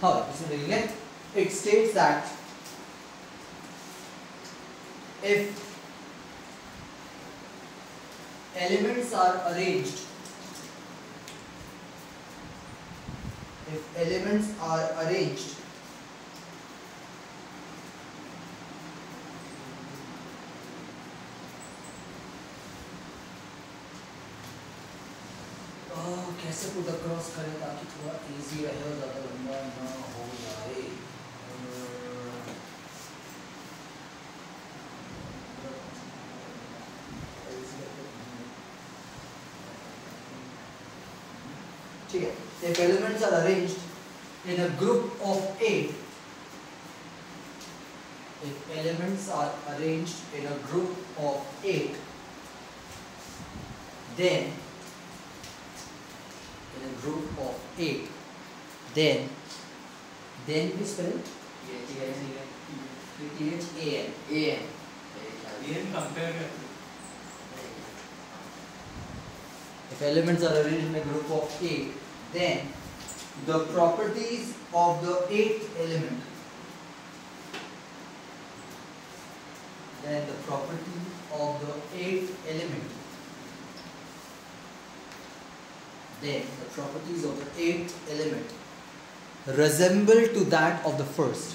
हाँ, इसमें देखेंगे it states that if elements are arranged कैसे पुट अक्रॉस करें ताकि थोड़ा इजी रहे और ज़्यादा लंबा ना हो जाए। ठीक है, if elements are arranged in a group of 8, if elements are arranged in a group of 8, then in a group of 8, then we spell T-H-A-N compare if elements are arranged in a group of 8, then the properties of the 8th element, then the property of the 8th element, then the properties of the 8th element resemble to that of the first.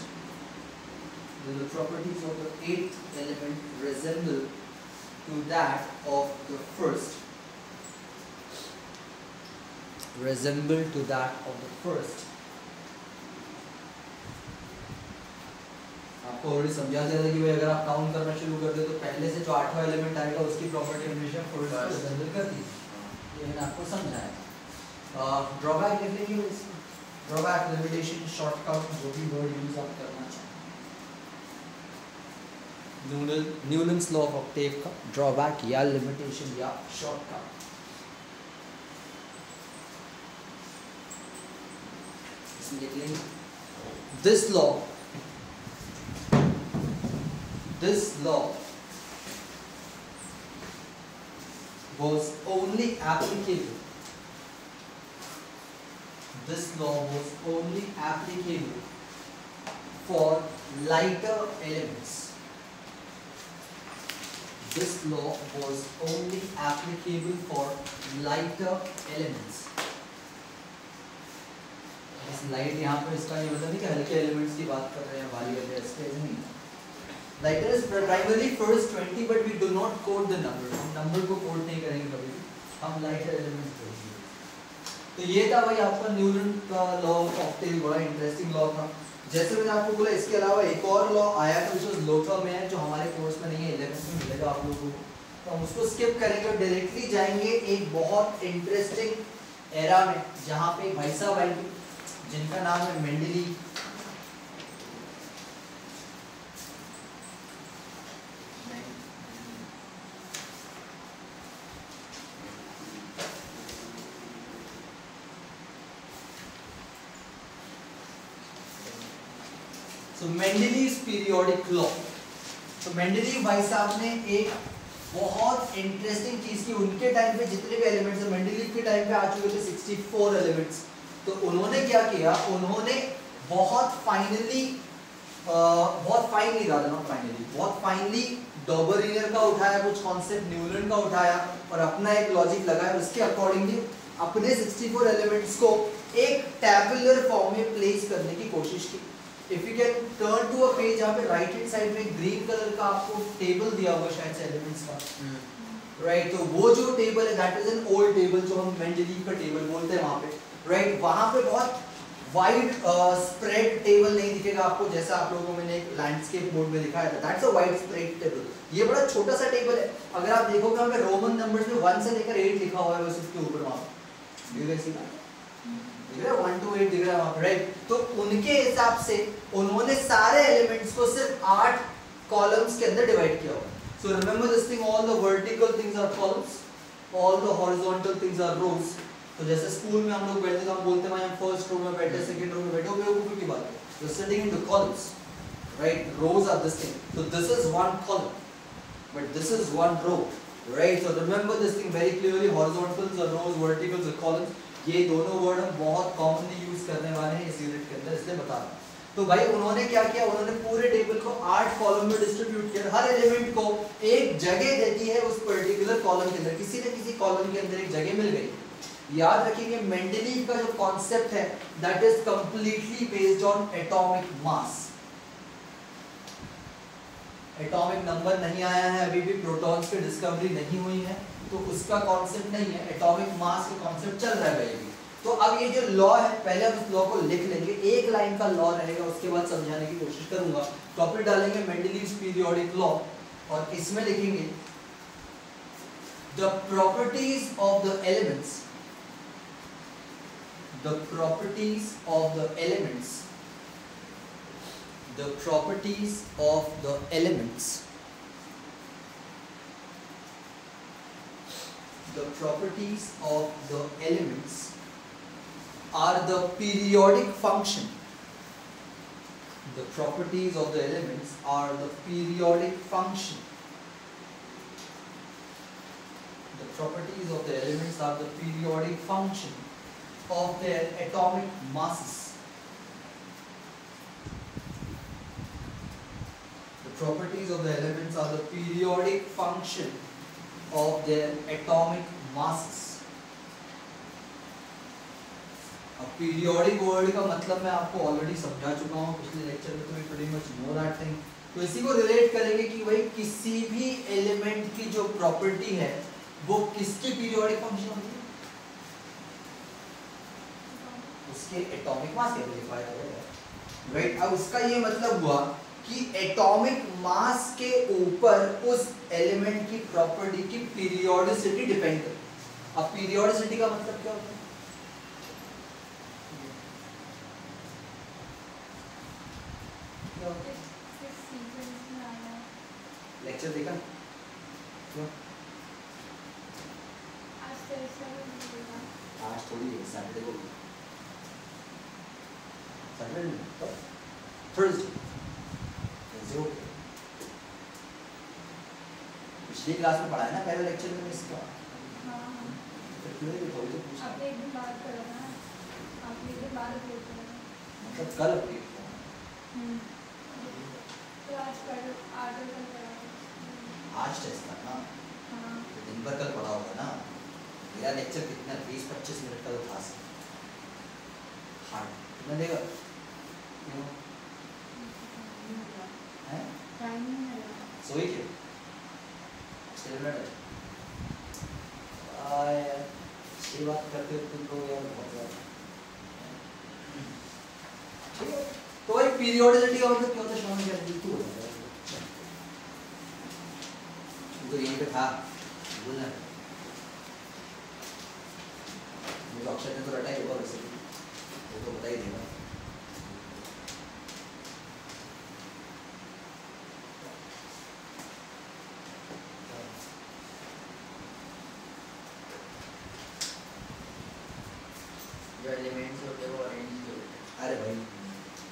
Then the properties of the 8th element resemble to that of the first. Resemble to that of the first. आपको already समझा दिया था कि भाई अगर आप count करना शुरू कर दे तो पहले से जो 8वां एलिमेंट आएगा उसकी प्रॉपर्टी हमेशा फर्स्ट को रिजेंबल करती है। ये मैंने आपको समझाया। ड्रॉबैक लिख लेंगे इसमें, ड्रॉबैक, लिमिटेशन, शॉर्टकट, जो भी वर्ड यूज आप करना चाहें। न्यूलन्स लॉ ऑफ ऑक्टेव का ड्रॉबैक या लिमिटेशन या शॉर्टकट। इसमें लिख लेंगे this law was only applicable. This law was only applicable for lighter elements. This law was only applicable for lighter elements. इस लाइट यहाँ पर इसका ये मतलब नहीं कि हल्के एलिमेंट्स की बात कर रहे हैं, भारी वाले इसके नहीं। Lighter is primarily first 20, but we do not code the number. हम नंबर को कोड नहीं करेंगे कभी भी, हम lighter elements करेंगे। तो ये था भाई आपका न्यूटन का लॉ ऑफ ऑक्टेव, बड़ा इंटरेस्टिंग लॉ था। जैसे मैंने आपको बोला इसके अलावा एक और लॉ आया था जो लोका में है, जो हमारे कोर्स में नहीं है, 11th में मिलेगा आप लोगों को, तो हम उसको स्किप करेंगे और डायरेक्टली जाएंगे एक बहुत इंटरेस्टिंग एरा में जहाँ पे भाई साहब आएंगे जिनका नाम है मेंडलीव। तो मेंडलीव्स पीरियोडिक लॉ। तो मेंडलीव भाई साहब ने एक बहुत इंटरेस्टिंग चीज की, उनके टाइम पे जितने भी एलिमेंट्स हैं, मेंडलीव के टाइम पे आ चुके थे 64 एलिमेंट्स। तो उन्होंने क्या किया, उन्होंने बहुत फाइनली डॉबरिनर का उठाया, कुछ कॉन्सेप्ट न्यूलन का उठाया और अपना एक लॉजिक लगाया, उसके अकॉर्डिंगली अपने 64 एलिमेंट्स को एक टैबुलर फॉर्म में प्लेस करने की कोशिश की। If you can turn to a page, जहाँ पे राइट हैंड साइड में ग्रीन कलर का आपको टेबल दिया हुआ शायद से एलिमेंट्स का, राइट? तो वो जो टेबल है that is an old table, जो हम मेंडलीव का टेबल बोलते हैं वहाँ पे, राइट? वहाँ पे बहुत वाइड स्प्रेड टेबल नहीं दिखेगा आपको, जैसा आप लोगों को मैंने एक लैंडस्केप मोड में दिखाया था, that's a wide spread table. ये बड़ा छोटा सा टेबल है, अगर आप देखोगे वहाँ पे रोमन नंबर्स में 1 से लेकर 8 लिखा हुआ है बस उसके ऊपर, वहाँ पे दिख रहा है 1 to 8 दिख रहा है वहाँ पे, राइट? तो उनके हिसाब से उन्होंने सारे एलिमेंट्स को सिर्फ 8 कॉलम्स के अंदर डिवाइड किया हुआ। So remember this thing, all the vertical things are columns, all the horizontal things are rows. तो जैसे स्कूल में हम लोग बैठते थे, हम बोलते हैं हम फर्स्ट रो में बैठे, सेकंड रो में बैठे, बेवकूफी की बात है। So sitting in the columns, right? Rows are this thing. So this is one column, but this is one row, right? So remember this thing very clearly. Horizontals are rows, verticals are columns. ये दोनों word हम बहुत commonly use करने वाले हैं इस unit के अंदर, इसलिए से बता रहा हूँ। तो भाई उन्होंने क्या किया, उन्होंने पूरे टेबल को 8 कॉलम में डिस्ट्रीब्यूट किया, हर एलिमेंट को एक जगह देती है उस पर्टिकुलर कॉलम के अंदर, किसी न किसी कॉलम के अंदर एक जगह मिल गई। याद रखिए मेंडलीव का जो कॉन्सेप्ट है that is completely based on atomic mass. Atomic number नहीं आया है, अभी भी प्रोटॉन्स की डिस्कवरी नहीं हुई है, तो उसका कॉन्सेप्ट नहीं है, एटॉमिक मास का कॉन्सेप्ट चल रहा है अभी। तो अब ये जो लॉ है, पहले हम उस लॉ को लिख लेंगे, एक लाइन का लॉ रहेगा, उसके बाद समझाने की कोशिश करूंगा। टॉपिक डालेंगे मेंडलीव्स पीरियोडिक लॉ, और इसमें लिखेंगे the properties of the elements, the properties of the elements, the properties of the elements, the properties of the elements are the periodic function. The properties of the elements are the periodic function. The properties of the elements are the periodic function of their atomic masses. The properties of the elements are the periodic function of their atomic masses. अब periodic word का मतलब मैं आपको already समझा चुका हूँ पिछले lecture में, तो we pretty much know that thing. तो इसी को रिलेट करेंगे कि भाई किसी भी एलिमेंट की जो प्रॉपर्टी है वो किसकी पीरियोडिक फंक्शन होती है, उसके एटॉमिक मास के वेरीफाई करेगा, राइट। अब उसका ये मतलब हुआ कि एटॉमिक मास के ऊपर उस एलिमेंट की प्रॉपर्टी की पीरियोडिसिटी डिपेंड करती। अब पीरियोडिसिटी का मतलब क्या होता है, लेक्चर देखा क्यों? आज थोड़ी है, सैटरडे को थर्सडे पिछली क्लास में पढ़ा है ना, पहले लेक्चर में इसका मतलब कल अपडेट आज टेस्ट था ना, दिन भर कल पढ़ा होगा ना। मेरा लेक्चर कितना 20-25 मिनट का तो था, हार्ड कितना देगा सोई के अच्छी बात करते हो तुम लोग यार, बहुत ज्यादा ठीक है। तो भाई पीरियोडिसिटी का मतलब क्या होता है, शॉर्ट क्या बिल्कुल हो जाएगा, तो यहीं पे था बोलना, मुझे अक्षर ने तो रटा ही होगा वैसे, वो तो बता ही देगा। जो एलिमेंट्स होते हैं वो अरेंज होते हैं। अरे भाई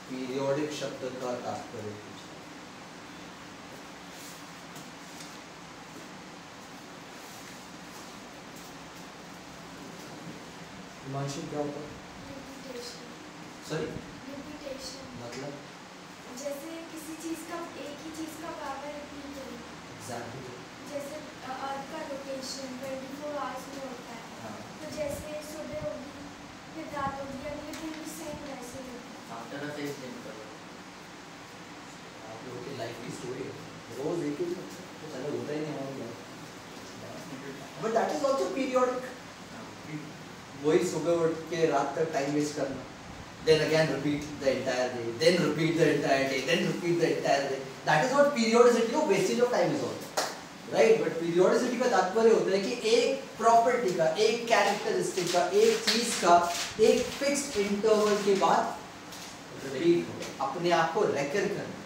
पीरियोडिक शब्द का तात्पर्य हिमांशु क्या होता है? सॉरी मतलब जैसे किसी चीज का एक ही चीज का पावर रिपीट हो, एग्जैक्टली जैसे अर्थ का रोटेशन 24 आवर्स में होता है। हाँ। तो जैसे सुबह होगी फिर रात होगी, अगले दिन भी सेम वैसे ही होता है। आफ्टर द फेज लिंक करो, आप लोगों की लाइफ की स्टोरी है, रोज एक ही तो चलो होता ही नहीं हमारी life, but that is also periodic. वही सुबह उठ के रात तक टाइम वेस्ट करना, then again repeat the entire day, then repeat the entire day, then repeat the entire day. That is what periodicity of wastage of time is all, right? But periodicity का तात्पर्य होता है कि एक property का, एक characteristic का, एक चीज का एक फिक्स्ड इंटरवल के बाद रिपीट हो, अपने आप को रेकर करना,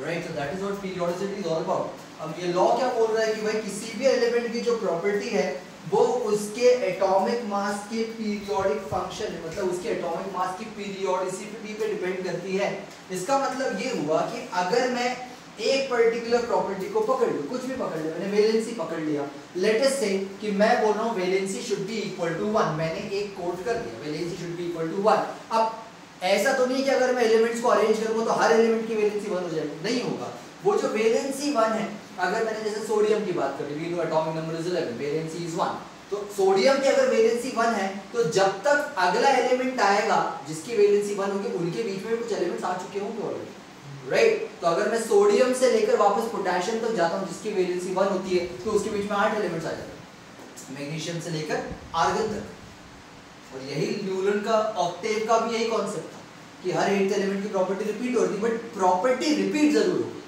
right? So that is what periodicity is all about. अब ये लॉ क्या बोल रहा है कि भाई किसी भी एलिमेंट की जो प्रॉपर्टी है वो उसके एटॉमिक मास के पीरियोडिक फंक्शन है, मतलब उसके एटॉमिक मास की पीरियोडिसिटी पे डिपेंड करती है। इसका मतलब ये हुआ कि अगर मैं एक पर्टिकुलर प्रॉपर्टी को पकड़ लूं, कुछ भी पकड़ लिया, मैंने वैलेंसी पकड़ लिया, लेट अस से कि मैं बोल रहा हूँ valency should be equal to 1, मैंने एक कोट कर दिया valency should be equal to 1। अब ऐसा तो नहीं कि अगर मैं एलिमेंट्स को अरेंज करूंगा तो हर एलिमेंट की वैलेंसी 1 हो जाएगी, नहीं होगा। वो जो वैलेंसी 1 है, अगर मैंने जैसे सोडियम की बात करी, we know atomic number is 11, valency is 1, तो सोडियम की अगर वैलेंसी 1 है तो जब तक अगला एलिमेंट आएगा जिसकी वैलेंसी 1 होगी, उनके बीच में कुछ एलिमेंट्स आ चुके होंगे ऑलरेडी, राइट। तो अगर मैं सोडियम से लेकर वापस पोटेशियम तक जाता हूं जिसकी वैलेंसी 1 होती है, तो उसके बीच में 8 एलिमेंट्स आ जाते हैं, मैग्नीशियम से लेकर आर्गन तक। और यही न्यूलन का ऑक्टेव का भी यही कॉन्सेप्ट था कि हर 8th एलिमेंट की प्रॉपर्टी रिपीट होती है, बट प्रॉपर्टी रिपीट जरूर होगी,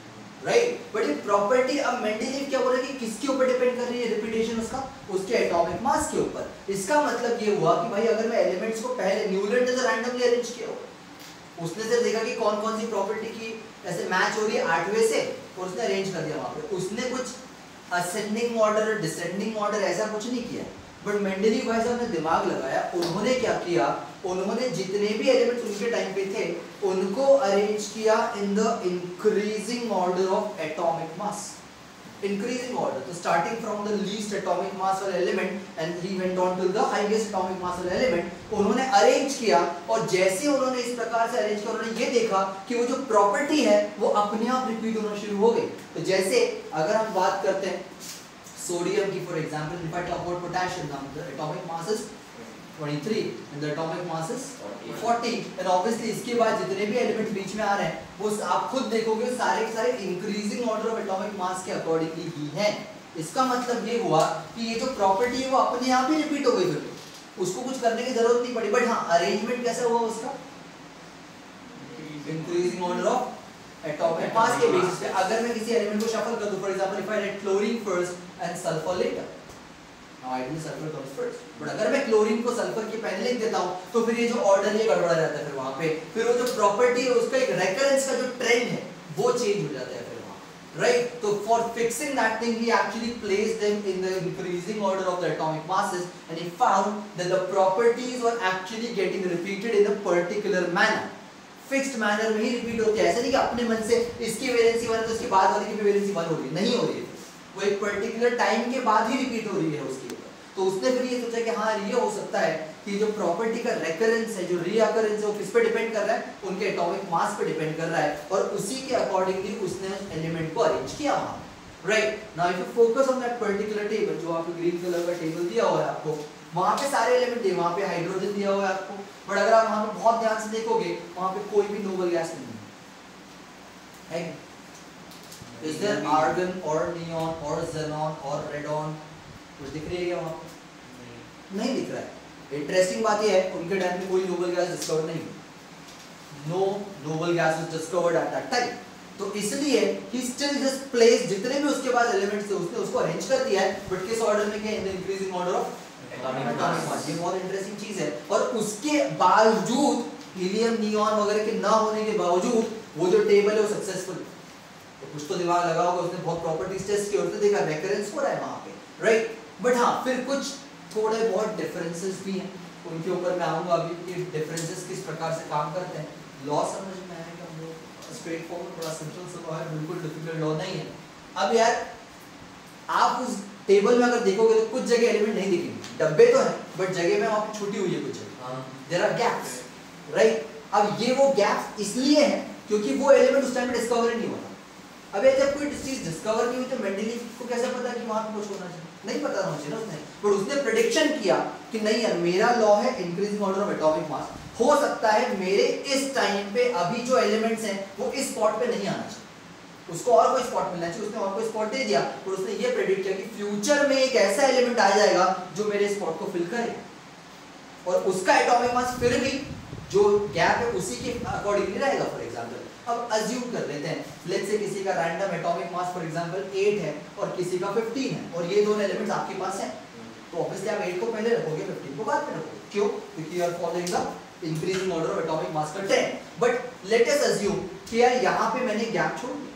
राइट। बट ये प्रॉपर्टी अब मेंडेलीव क्या बोल रहा है कि किसके ऊपर डिपेंड कर रही है रिपीटेशन, उसके एटॉमिक मास के ऊपर। इसका मतलब ये हुआ कि भाई अगर मैं एलिमेंट्स को पहले, न्यूलन ने तो रैंडमली अरेंज किया हो, उसने सिर्फ देखा कि कौन कौन सी प्रॉपर्टी की ऐसे मैच हो रही है 8वें से, और उसने अरेंज कर दिया वहां पे। उसने कुछ असेंडिंग ऑर्डर डिसेंडिंग ऑर्डर ऐसा कुछ नहीं किया, बट मेंडेलीव भाई साहब ने दिमाग लगाया। उन्होंने क्या किया, उन्होंने जितने भी एलिमेंट्स उनके टाइम पे थे उनको अरेंज किया in the increasing order of atomic mass, increasing order. तो starting from the least atomic mass वाला element and he went on to the highest atomic mass वाला एलिमेंट, उन्होंने अरेंज किया। और जैसे उन्होंने इस प्रकार से अरेंज किया, उन्होंने ये देखा कि वो जो प्रॉपर्टी है वो अपने आप रिपीट होना शुरू हो गई। तो जैसे अगर हम बात करते हैं सोडियम की, for example if I talk about potassium, the atomic mass is 23 and the atomic mass is 40, and obviously इसके बाद जितने भी एलिमेंट्स बीच में आ रहे हैं वो आप खुद देखोगे सारे के सारे इंक्रीजिंग ऑर्डर ऑफ एटॉमिक मास के अकॉर्डिंगली ही हैं। इसका मतलब ये हुआ कि ये जो प्रॉपर्टी है वो अपने आप ही रिपीट हो गई, फिर उसको कुछ करने की जरूरत नहीं पड़ी। बट हाँ, अरेंजमेंट कैसा हुआ उसका, इंक्रीजिंग ऑर्डर ऑफ एटॉमिक मास के बेसिस पे। अगर मैं किसी एलिमेंट को शफल कर दूं, for example if I write chlorine first and sulphur later, now ideally sulphur comes first, but अगर मैं क्लोरीन को सल्फर के पहले लिख देता हूं तो फिर ये जो ऑर्डर ये गड़बड़ा जाता है, फिर वहां पे फिर वो जो प्रॉपर्टी है उसका एक रेकरेंस का जो ट्रेंड है वो चेंज हो जाता है फिर वहां, राइट। तो for fixing that thing he actually placed them in the increasing order of the atomic masses and he found that the properties were actually getting repeated in a particular manner, fixed manner में ही repeat होते हैं। ऐसा नहीं कि अपने मन से इसकी वैलेंसी 1 तो उसके बाद वाले की भी वैलेंसी 1 हो रही है, नहीं हो रही है, वो एक पर्टिकुलर टाइम के बाद ही रिपीट हो रही है उसकी। तो उसने फिर ये सोचा कि हाँ ये हो सकता है कि जो प्रॉपर्टी का रेकरेंस है, जो रीअकरेंस है, वो किस पे डिपेंड कर रहा है, उनके एटॉमिक मास पे डिपेंड कर रहा है, और उसी के अकॉर्डिंगली उसने एलिमेंट को अरेंज किया वहां, right. Now if you focus on that particular table, जो आपको ग्रीन कलर का टेबल दिया हुआ है आपको, वहां पे सारे एलिमेंट दिए, वहां पे हाइड्रोजन दिया हुआ है आपको, बट अगर आप वहां पे बहुत ध्यान से देखोगे वहां पे कोई भी नोबल गैस नहीं है। इज देयर आर्गन और नियॉन और ज़ेनॉन और रेडॉन, कुछ दिख रही है क्या वहां पे? नहीं दिख रहा है। इंटरेस्टिंग बात यह है उनके टाइम में कोई नोबल गैस डिस्कवर नहीं हुई, no noble gas was discovered at that time. तो इसलिए ही स्टिल जस्ट प्लेस जितने भी उसके पास एलिमेंट्स थे उसने उसको अरेंज कर दिया है, बट किस ऑर्डर में, क्या इन the increasing order of atomic मास। ये बहुत इंटरेस्टिंग चीज है। और उसके बावजूद हीलियम नियॉन वगैरह के ना होने के बावजूद वो जो टेबल है वो सक्सेसफुल, तो कुछ तो दिमाग लगा होगा उसने, बहुत प्रॉपर्टीज टेस्ट किए, उसने देखा रेकरेंस हो रहा है वहां पे, राइट। बट हाँ, फिर कुछ थोड़े बहुत डिफरेंसेस भी हैं, उनके ऊपर मैं आऊंगा अभी कि डिफरेंसेस किस प्रकार से काम करते हैं। लॉ समझ में आएगा, हम लोग स्ट्रेट फॉरवर्ड बड़ा सिंपल सा लॉ है, बिल्कुल डिफिकल्ट लॉ नहीं है। अब यार आप उस टेबल में अगर देखोगे तो कुछ जगह एलिमेंट नहीं दिखेंगे, डब्बे तो हैं बट जगह में वहां पे छूटी हुई है कुछ जगह, देयर आर गैप्स, राइट। अब ये वो गैप्स इसलिए हैं क्योंकि वो एलिमेंट उस टाइम पे डिस्कवर नहीं हुआ। अब जब कोई चीज डिस्कवर नहीं हुई तो मेंडेलीव को कैसे पता कि वहां पे कुछ होना चाहिए, नहीं पता होना चाहिए ना उसने, बट उसने प्रेडिक्शन किया कि नहीं यार मेरा लॉ है इंक्रीजिंग ऑर्डर ऑफ एटॉमिक मास, हो सकता है मेरे इस टाइम पे अभी जो एलिमेंट्स हैं वो इस स्पॉट पे नहीं आना चाहिए, उसको और कोई स्पॉट मिलना चाहिए, उसने और कोई स्पॉट दे दिया, और उसने ये प्रेडिक्ट किया कि फ्यूचर में एक ऐसा एलिमेंट आ जाएगा जो मेरे स्पॉट को फिल करे, और उसका एटॉमिक मास फिर भी जो गैप है उसी के अकॉर्डिंगली रहेगा। फॉर एग्जांपल अब अज्यूम कर लेते हैं, लेट्स से किसी का random atomic mass for example 8 है और किसी का 15 है, और ये दोनों एलिमेंट्स आपके पास हैं, तो ऑब्वियसली आप 8 को पहले रखोगे, 15 को बाद में रखोगे। क्यों? क्योंकि you are following the increasing order of atomic mass का 10। बट लेट अस अज्यूम कि यार यहाँ पे मैंने गैप छोड़ दिया,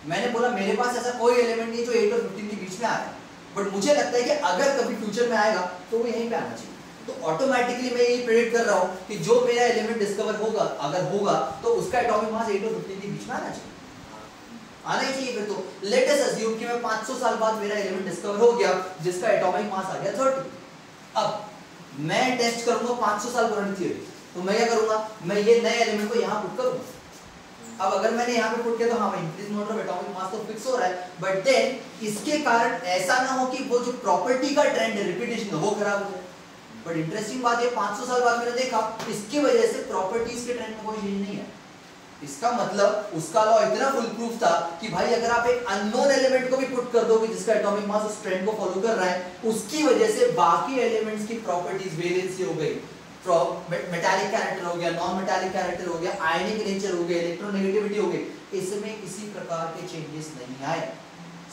मैंने बोला मेरे पास ऐसा कोई एलिमेंट नहीं जो 8 और 15 के बीच में आ रहा है, बट मुझे लगता है कि अगर कभी फ्यूचर में आएगा तो वो यहीं पे आना चाहिए, तो ऑटोमेटिकली मैं ये प्रेडिक्ट कर रहा हूँ कि जो मेरा एलिमेंट डिस्कवर होगा अगर होगा तो उसका एटॉमिक मास 8 और 15 के बीच में आना चाहिए, आना ही चाहिए। फिर तो लेट अस अज्यूम कि मैं 500 साल बाद मेरा एलिमेंट डिस्कवर हो गया जिसका एटॉमिक मास आ गया 30। अब मैं टेस्ट करूंगा 500 साल पुरानी थ्योरी, तो मैं क्या करूंगा, मैं ये नए एलिमेंट को यहाँ पुट करूंगा। अब अगर मैंने यहाँ पे पुट किया तो हाँ भाई इंक्रीज नंबर ऑफ एटॉमिक मास तो फिक्स हो रहा है, बट देन इसके कारण ऐसा ना हो कि वो जो प्रॉपर्टी का ट्रेंड है रिपीटेशन वो खराब हो जाए। बट इंटरेस्टिंग बात ये 500 साल बाद मैंने देखा इसकी वजह से प्रॉपर्टीज के ट्रेंड में कोई चेंज नहीं है। इसका मतलब उसका लॉ इतना फुल प्रूफ था कि भाई अगर आप एक अननोन एलिमेंट को भी पुट कर दोगे जिसका एटॉमिक मास उस ट्रेंड को फॉलो कर रहा है, उसकी वजह से बाकी एलिमेंट्स की प्रॉपर्टीज वेलेंसी हो गई, मेटालिक कैरेक्टर हो गया, नॉन मेटालिक कैरेक्टर हो गया, आयनिक नेचर हो गया, इलेक्ट्रोनेगेटिविटी हो गई, इसमें किसी प्रकार के चेंजेस नहीं आए।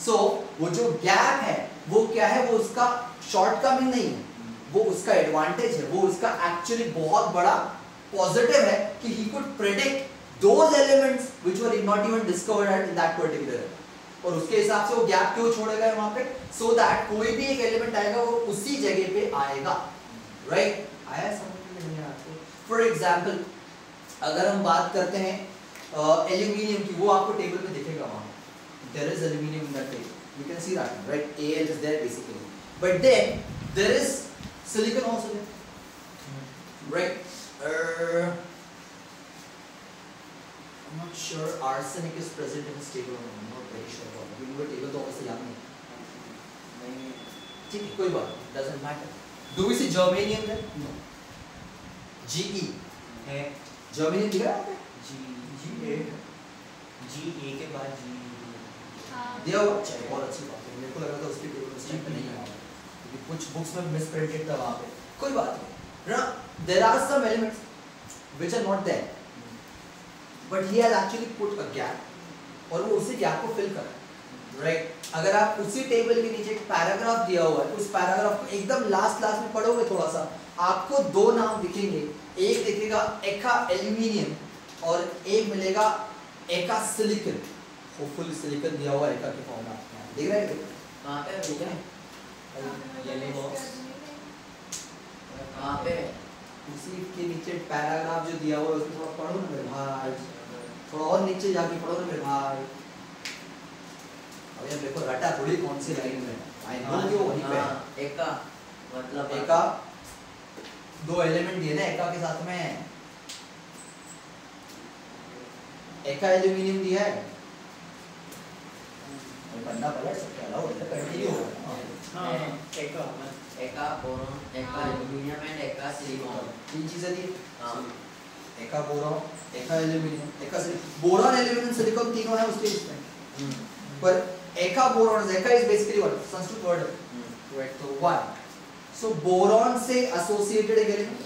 सो वो जो गैप है वो क्या है, वो उसका शॉर्टकमिंग नहीं है, वो उसका एडवांटेज है, वो उसका एक्चुअली बहुत बड़ा पॉजिटिव है कि he could predict those elements which were not even discovered at in that particular era. और उसके हिसाब से वो गैप क्यों छोड़ेगा वहां पे, so that कोई भी एक एलिमेंट आएगा वो उसी जगह पे आएगा, राइट? आया समझ में नहीं आपको? फॉर एग्जांपल अगर हम बात करते हैं एल्यूमिनियम की, वो आपको टेबल में दिखेगा वहां, there is aluminum in that table, you can see that, right? Al is there basically, but then there is silicon also there, right? I'm not sure arsenic is present in this table or not. I'm not very sure about it. We do a table तो obviously याद नहीं। ठीक है, कोई बात नहीं, doesn't matter. Do we see germanium there? No. Ge है, germanium दिख रहा है आपको? Ge के बाद Ge दिया हुआ, चलिए बहुत अच्छी बात है। मेरे को लगा था उसके टेबल उस टाइम पे नहीं आया, क्योंकि कुछ बुक्स में मिसप्रिंटेड था वहाँ पे। कोई बात नहीं। ना, there are some elements which are not there. But he has actually put a gap और वो उसी गैप को फिल कर रहा है, राइट? अगर आप उसी टेबल के नीचे एक पैराग्राफ दिया हुआ है, उस पैराग्राफ को एकदम लास्ट में पढ़ोगे थोड़ा सा, आपको दो नाम दिखेंगे, एक दिखेगा एका एल्यूमिनियम और एक मिलेगा एका सिलिकॉन। होपफुली सिलिकॉन दिया हुआ एका के फॉर्म में आपको दिख रहा है, कहाँ पे ठीक है? येलो बॉक्स कहाँ पे? उसी के नीचे पैराग्राफ जो दिया हुआ है उसको थोड़ा पढ़ो ना मेरे भाई, थोड़ा और नीचे जाके पढ़ो ना मेरे भाई। अब ये देखो रटा थोड़ी कौन सी लाइन में, आई नो कि वो वहीं पे है। एका मतलब एका दो एलिमेंट दिए ना एका के साथ में, एका एल्यूमिनियम दिया है, पढ़ना पड़ेगा सबके अलावा कंटिन्यू होगा। हाँ एका एका बोरॉन, एका एल्यूमिनियम एंड एका सिलिकॉन, तीन चीजें दी। हाँ एका बोरॉन, एका एल्यूमिनियम, एका सिलिकॉन। बोरॉन एल्यूमिनियम सिलिकॉन तीनों है उसके इसमें, पर एका बोरॉन, एका is basically what Sanskrit word है, तो वन। सो बोरॉन से एसोसिएटेड एक एलिमेंट,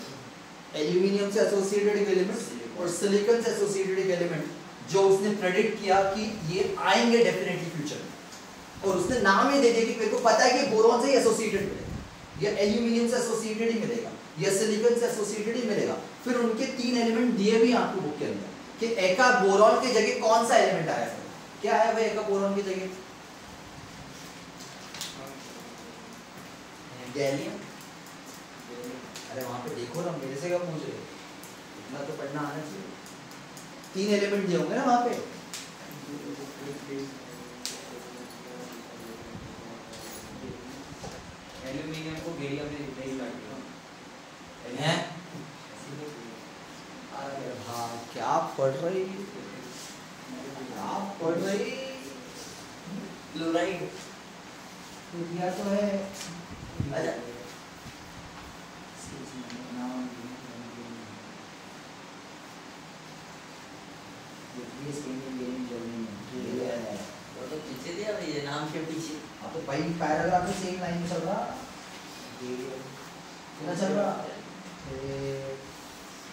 एल्यूमिनियम से एसोसिएटेड एक एलिमेंट और सिलिकॉन से एसोसिएटेड एक एलिमेंट जो उसने प्रेडिक्ट किया कि ये आएंगे डेफिनेटली फ्यूचर में, और उसने नाम ही दे दिया कि मेरे को पता है कि बोरॉन से ही एसोसिएटेड मिलेगा, या एल्यूमिनियम से एसोसिएटेड ही मिलेगा, या सिलिकॉन से एसोसिएटेड ही मिलेगा। फिर उनके तीन एलिमेंट दिए भी आपको बुक के अंदर कि एका बोरॉन की जगह कौन सा एलिमेंट आया है, क्या है भाई एका बोरॉन की जगह? गैलियम। अरे वहां पे देखो ना, मेरे से क्या पूछ रहे हो, इतना तो पढ़ना आना चाहिए। तीन एलिमेंट दिए होंगे ना वहां पे, एल्यूमिनियम को गैलियम में रिप्लेस कर दिया हैं? अरे भाई क्या पढ़ रही, क्या पढ़ रही, क्लोराइड दिया तो है। अच्छा वो तो पीछे दिया भाई, ये नाम के पीछे। अब तो भाई पैराग्राफ में सेम लाइन में चल रहा, क्या चल रहा?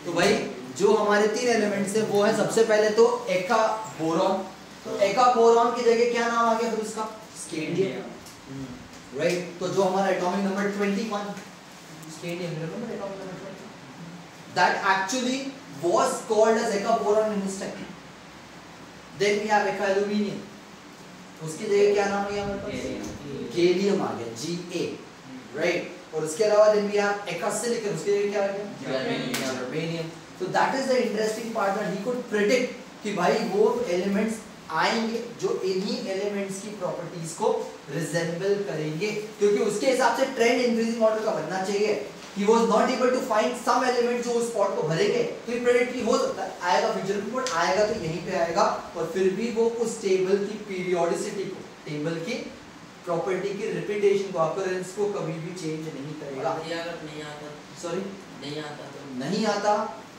तो भाई जो हमारे तीन एलिमेंट्स हैं वो है सबसे पहले तो एका बोरॉन। तो एका बोरॉन की जगह क्या नाम आ गया फिर उसका? Scandium, right? तो जो हमारा atomic number 21 scandium, remember atomic number 20 that actually was called as एका boron in this time. Then we have एका एल्यूमिनियम, उसकी जगह क्या नाम लिया हमारे पास? गैलियम आ गया, Ga, राइट? और उसके अलावा then we have एका सिलिकॉन, उसकी जगह क्या आ गया? Germanium. So that is the interesting part that he could predict कि भाई वो एलिमेंट्स आएंगे जो इन्हीं एलिमेंट्स की प्रॉपर्टीज को रिजेंबल करेंगे, क्योंकि उसके हिसाब से ट्रेंड इंक्रीजिंग ऑर्डर का बनना चाहिए। he was not able to find some element जो उस स्पॉट को भरेंगे, तो ये प्रेडिक्टली हो सकता है आएगा फ्यूचर में, बट आएगा तो यहीं पे आएगा और फिर भी वो उस टेबल की पीरियोडिसिटी को, टेबल की प्रॉपर्टी की रिपीटेशन को, ऑकरेंस को कभी भी चेंज नहीं करेगा। अगर नहीं आता, सॉरी नहीं आता तो नहीं आता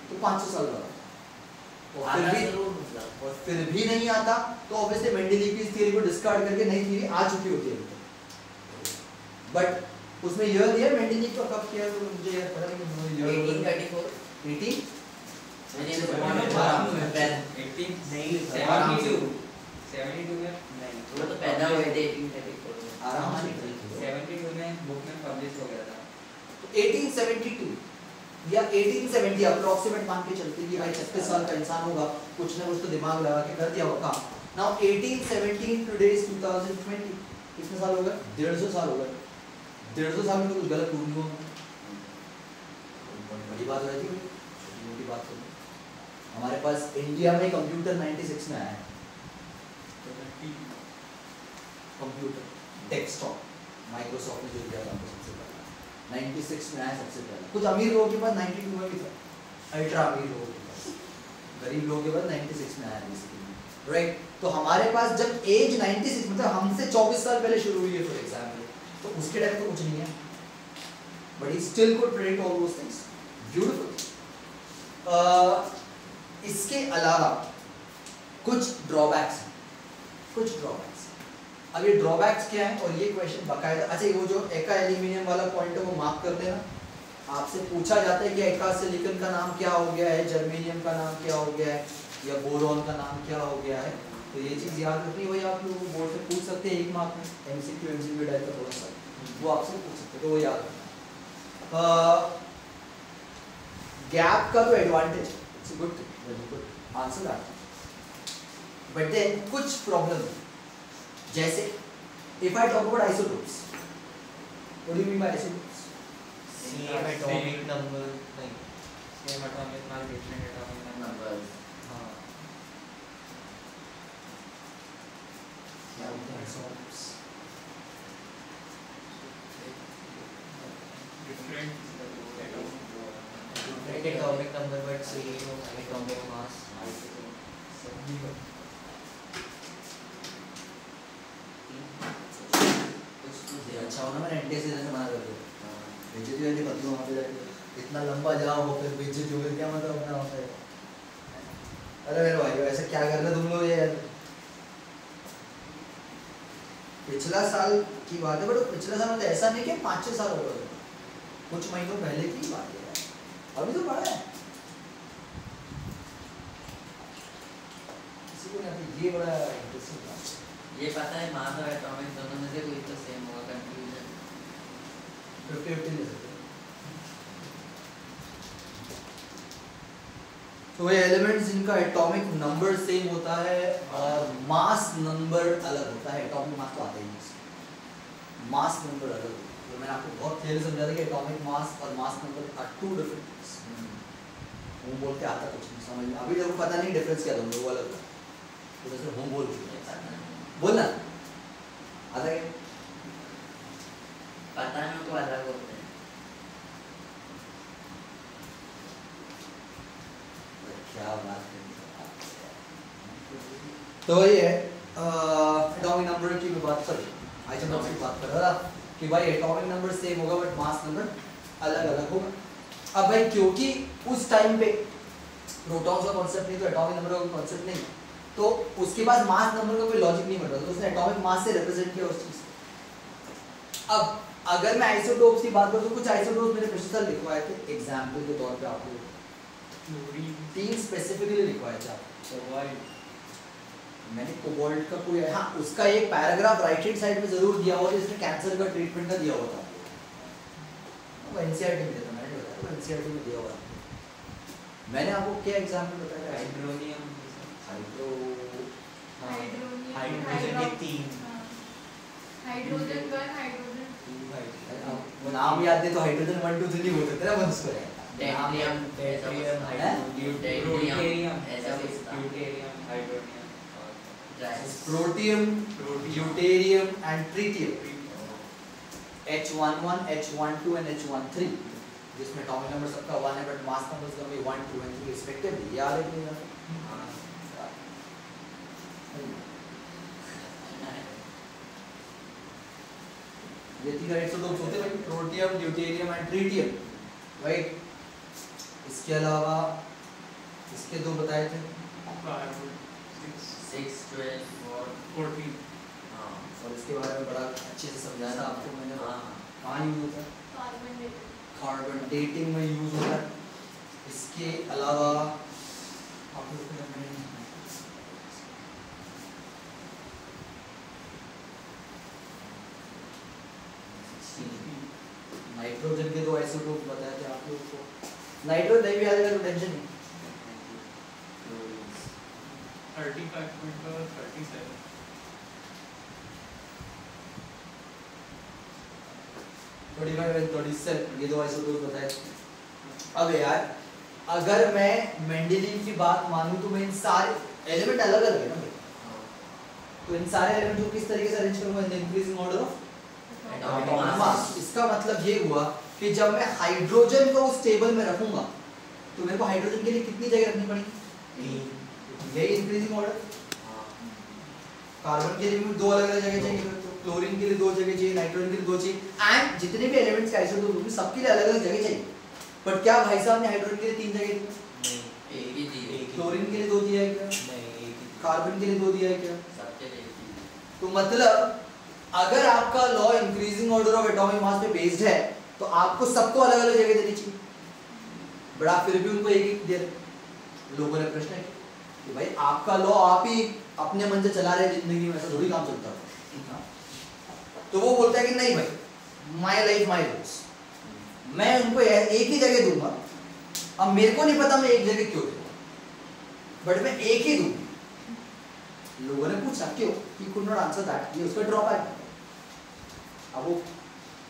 तो 500 साल लगा, और फिर भी नहीं आता तो ऑब्वियसली मेंडलीव की इस थ्योरी को डिस्कार्ड करके नई थ्योरी आ चुकी होती है। बट उसमें यह दिया मेंडलीव का कब किया, तो मुझे यार पता नहीं, 1834 18 नहीं 72 में नहीं, वो तो पैदा हुए थे 1834 में। आराम से 72 में बुक में पब्लिश हो गया था। तो 1872 या 1870 अप्रोक्सीमेट मान के चलते कि भाई 36 साल का इंसान होगा, कुछ ना कुछ तो दिमाग लगा के कर दिया होगा। नाउ 1817 टुडे इज 2020, कितने साल हो गए? 150 साल हो गए। 150 साल में तो कुछ गलत नहीं हुआ, बहुत बड़ी बात हो रही थी, छोटी मोटी बात तो। हमारे पास इंडिया में कंप्यूटर 96 में आया है, कंप्यूटर डेस्कटॉप माइक्रोसॉफ्ट ने जो दिया था हमको सबसे पहले 96 में आया सबसे पहले। कुछ अमीर लोगों के पास 92 में भी था, अल्ट्रा अमीर लोगों के पास, गरीब लोगों के पास 96 में आया बेसिकली, राइट। तो हमारे पास जब एज 96 मतलब हमसे 24 साल पहले शुरू हुई है फॉर एग्जांपल, तो उसके टाइम तो कुछ नहीं है, but he still could predict all those things, beautiful. इसके अलावा कुछ ड्रॉबैक्स हैं, कुछ ड्रॉबैक्स। अब ये ड्रॉबैक्स क्या है, और ये क्वेश्चन बकायदा, अच्छा वो जो एका एल्यूमिनियम वाला पॉइंट है वो मार्क कर देना। आपसे पूछा जाता है कि एका सिलिकॉन का नाम क्या हो गया है, जर्मेनियम का नाम क्या हो गया है, या बोरॉन का नाम क्या हो गया है, तो ये चीज़ याद रखनी। वही आप लोग बोर्ड से पूछ सकते हैं एक मार्क में, एमसीक्यू टाइप का थोड़ा सा वो आपसे पूछ सकते हैं, तो वो याद रखना। गैप का तो advantage, it's good good answer that, but then कुछ प्रॉब्लम, जैसे if I talk about isotopes, what do you mean by isotopes? Same atomic number नहीं, same atomic mass different atomic number. हाँ क्या होता है isotopes? Different atomic number but same atomic mass. अच्छा होना मैंने एंटी से मना कर दिया, बेइज्जती वाली मत लो वहाँ पे जाके, इतना लंबा जाओ फिर बेइज्जती हो गई, क्या मतलब अपना वहाँ पे। अरे मेरे भाई ऐसे क्या कर रहे तुम लोग यार। पिछला साल की बात है, बट पिछला साल मतलब ऐसा नहीं कि 5-6 साल हो गए, कुछ महीनों पहले की बात है, अभी तो बड़ा है। किसी को नहीं, ये बड़ा इंटरेस्टिंग बात है। ये पता है मास और एटॉमिक दोनों में से कोई तो सेम होगा, कंफ्यूजन 50-50 ले सकते हैं। तो ये एलिमेंट्स जिनका एटॉमिक नंबर सेम होता है और मास नंबर अलग होता है, एटॉमिक मास तो आता ही नहीं, मास नंबर अलग होता है। तो मैंने आपको बहुत क्लियर समझा था कि एटॉमिक मास और mass number are two different things. हम बोल के आता कुछ नहीं समझ में, अभी तक पता नहीं डिफरेंस क्या दोनों वो अलग है, तो जैसे हम बोलना आता है, पता है तो अलग होते हैं। क्या बात है। तो ये एटॉमिक नंबर की मैं बात कर, आइसोटोप्स की बात कर रहा था कि भाई एटॉमिक नंबर सेम होगा बट मास नंबर अलग अलग होगा। अब भाई क्योंकि उस टाइम पे प्रोटॉन्स का कॉन्सेप्ट नहीं, तो एटॉमिक नंबर का कॉन्सेप्ट नहीं, तो उसके बाद मास नंबर का कोई लॉजिक नहीं बनता, तो उसने एटॉमिक मास से रिप्रेजेंट किया उस चीज। अब अगर मैं आइसोटोप्स की बात करूं तो कुछ आइसोटोप्स मैंने पिछले साल लिखवाए थे एग्जांपल के तौर पे, आपको 3 स्पेसिफिकली लिखवाए थे आप। मैंने कोबाल्ट का कोई, हाँ उसका एक पैराग्राफ राइट हैंड साइड में जरूर दिया हुआ था, जिसमें कैंसर का ट्रीटमेंट का दिया हुआ था, वो एनसीईआरटी में दिया था, मैंने बताया वो एनसीईआरटी में दिया हुआ था। मैंने आपको क्या एग्जांपल बताया? हाइड्रोनियम, हाइड्रो, हाइड्रोजन के 3 हाइड्रोजन 1 हाइड्रोजन 2 वो नाम याद दे तो हाइड्रोजन 1 2 3 हो सकते हैं ना, बस को है ड्यूटेरियम, ड्यूटेरियम, ऐसा कुछ था। Deuterium, hydronium, protium, deuterium and tritium, H11, H12 and H13, जिसमें एटॉमिक नंबर सबका 1 है बट मास नंबर्स का भी 1 2 and 3 रिस्पेक्टिवली, ये याद है कि नहीं? ये तीन आइसोटोप्स होते हैं भाई, protium, deuterium and tritium, right? इसके अलावा इसके दो बताए थे, 6 12 4 हाँ और इसके बारे में बड़ा अच्छे से समझाया था आपको मैंने। हाँ कहाँ यूज होता है? Carbon dating. कार्बन डेटिंग में यूज होता है। इसके अलावा आप लोग को नाइट्रोजन के दो आइसोटोप बताए थे आप लोगों को। नाइट्रोजन नहीं भी आ जाएगा तो टेंशन नहीं। 35.37 35 and 37 ये दो आइसोटोप बताए थे। अब यार अगर मैं मेंडेलीव की बात मानूं तो मैं इन सारे एलिमेंट अलग अलग है ना भाई, तो इन सारे एलिमेंट को किस तरीके से अरेंज करूंगा in increasing order of atomic मास। इसका मतलब ये हुआ कि जब मैं हाइड्रोजन को उस टेबल में रखूंगा तो मेरे को हाइड्रोजन के लिए कितनी जगह रखनी पड़ेगी? 3। यही इंक्रीजिंग ऑर्डर। कार्बन के लिए भी दो अलग अलग जगह चाहिए, तो क्लोरीन के लिए दो जगह चाहिए, नाइट्रोजन के लिए दो चाहिए, एंड जितने भी एलिमेंट्स के आइसोटोप होंगे सबके लिए अलग अलग जगह चाहिए। बट क्या भाई साहब ने हाइड्रोजन के लिए 3 जगह दी? नहीं एक ही दी क्लोरीन के लिए 2 दिया है क्या? नहीं, एक ही। कार्बन के लिए 2 दिया है क्या? सबके लिए एक ही तो मतलब अगर आपका law increasing order of atomic मास पे बेस्ड है तो आपको सबको अलग अलग जगह देनी चाहिए, बट आप फिर भी उनको एक एक दे रहे। लोगों ने प्रश्न किया कि भाई आपका लॉ आप ही अपने मन से चला रहे जिंदगी में, ऐसा थोड़ी काम चलता है। तो वो बोलता है कि नहीं भाई, माय लाइफ माय रूल्स, मैं उनको एक ही जगह दूंगा। अब मेरे को नहीं पता मैं एक जगह क्यों दूंगा, बट मैं एक ही दूंगा। लोगों ने पूछा क्यों, he could not answer that, ये उसका ड्रॉबैक है। अब वो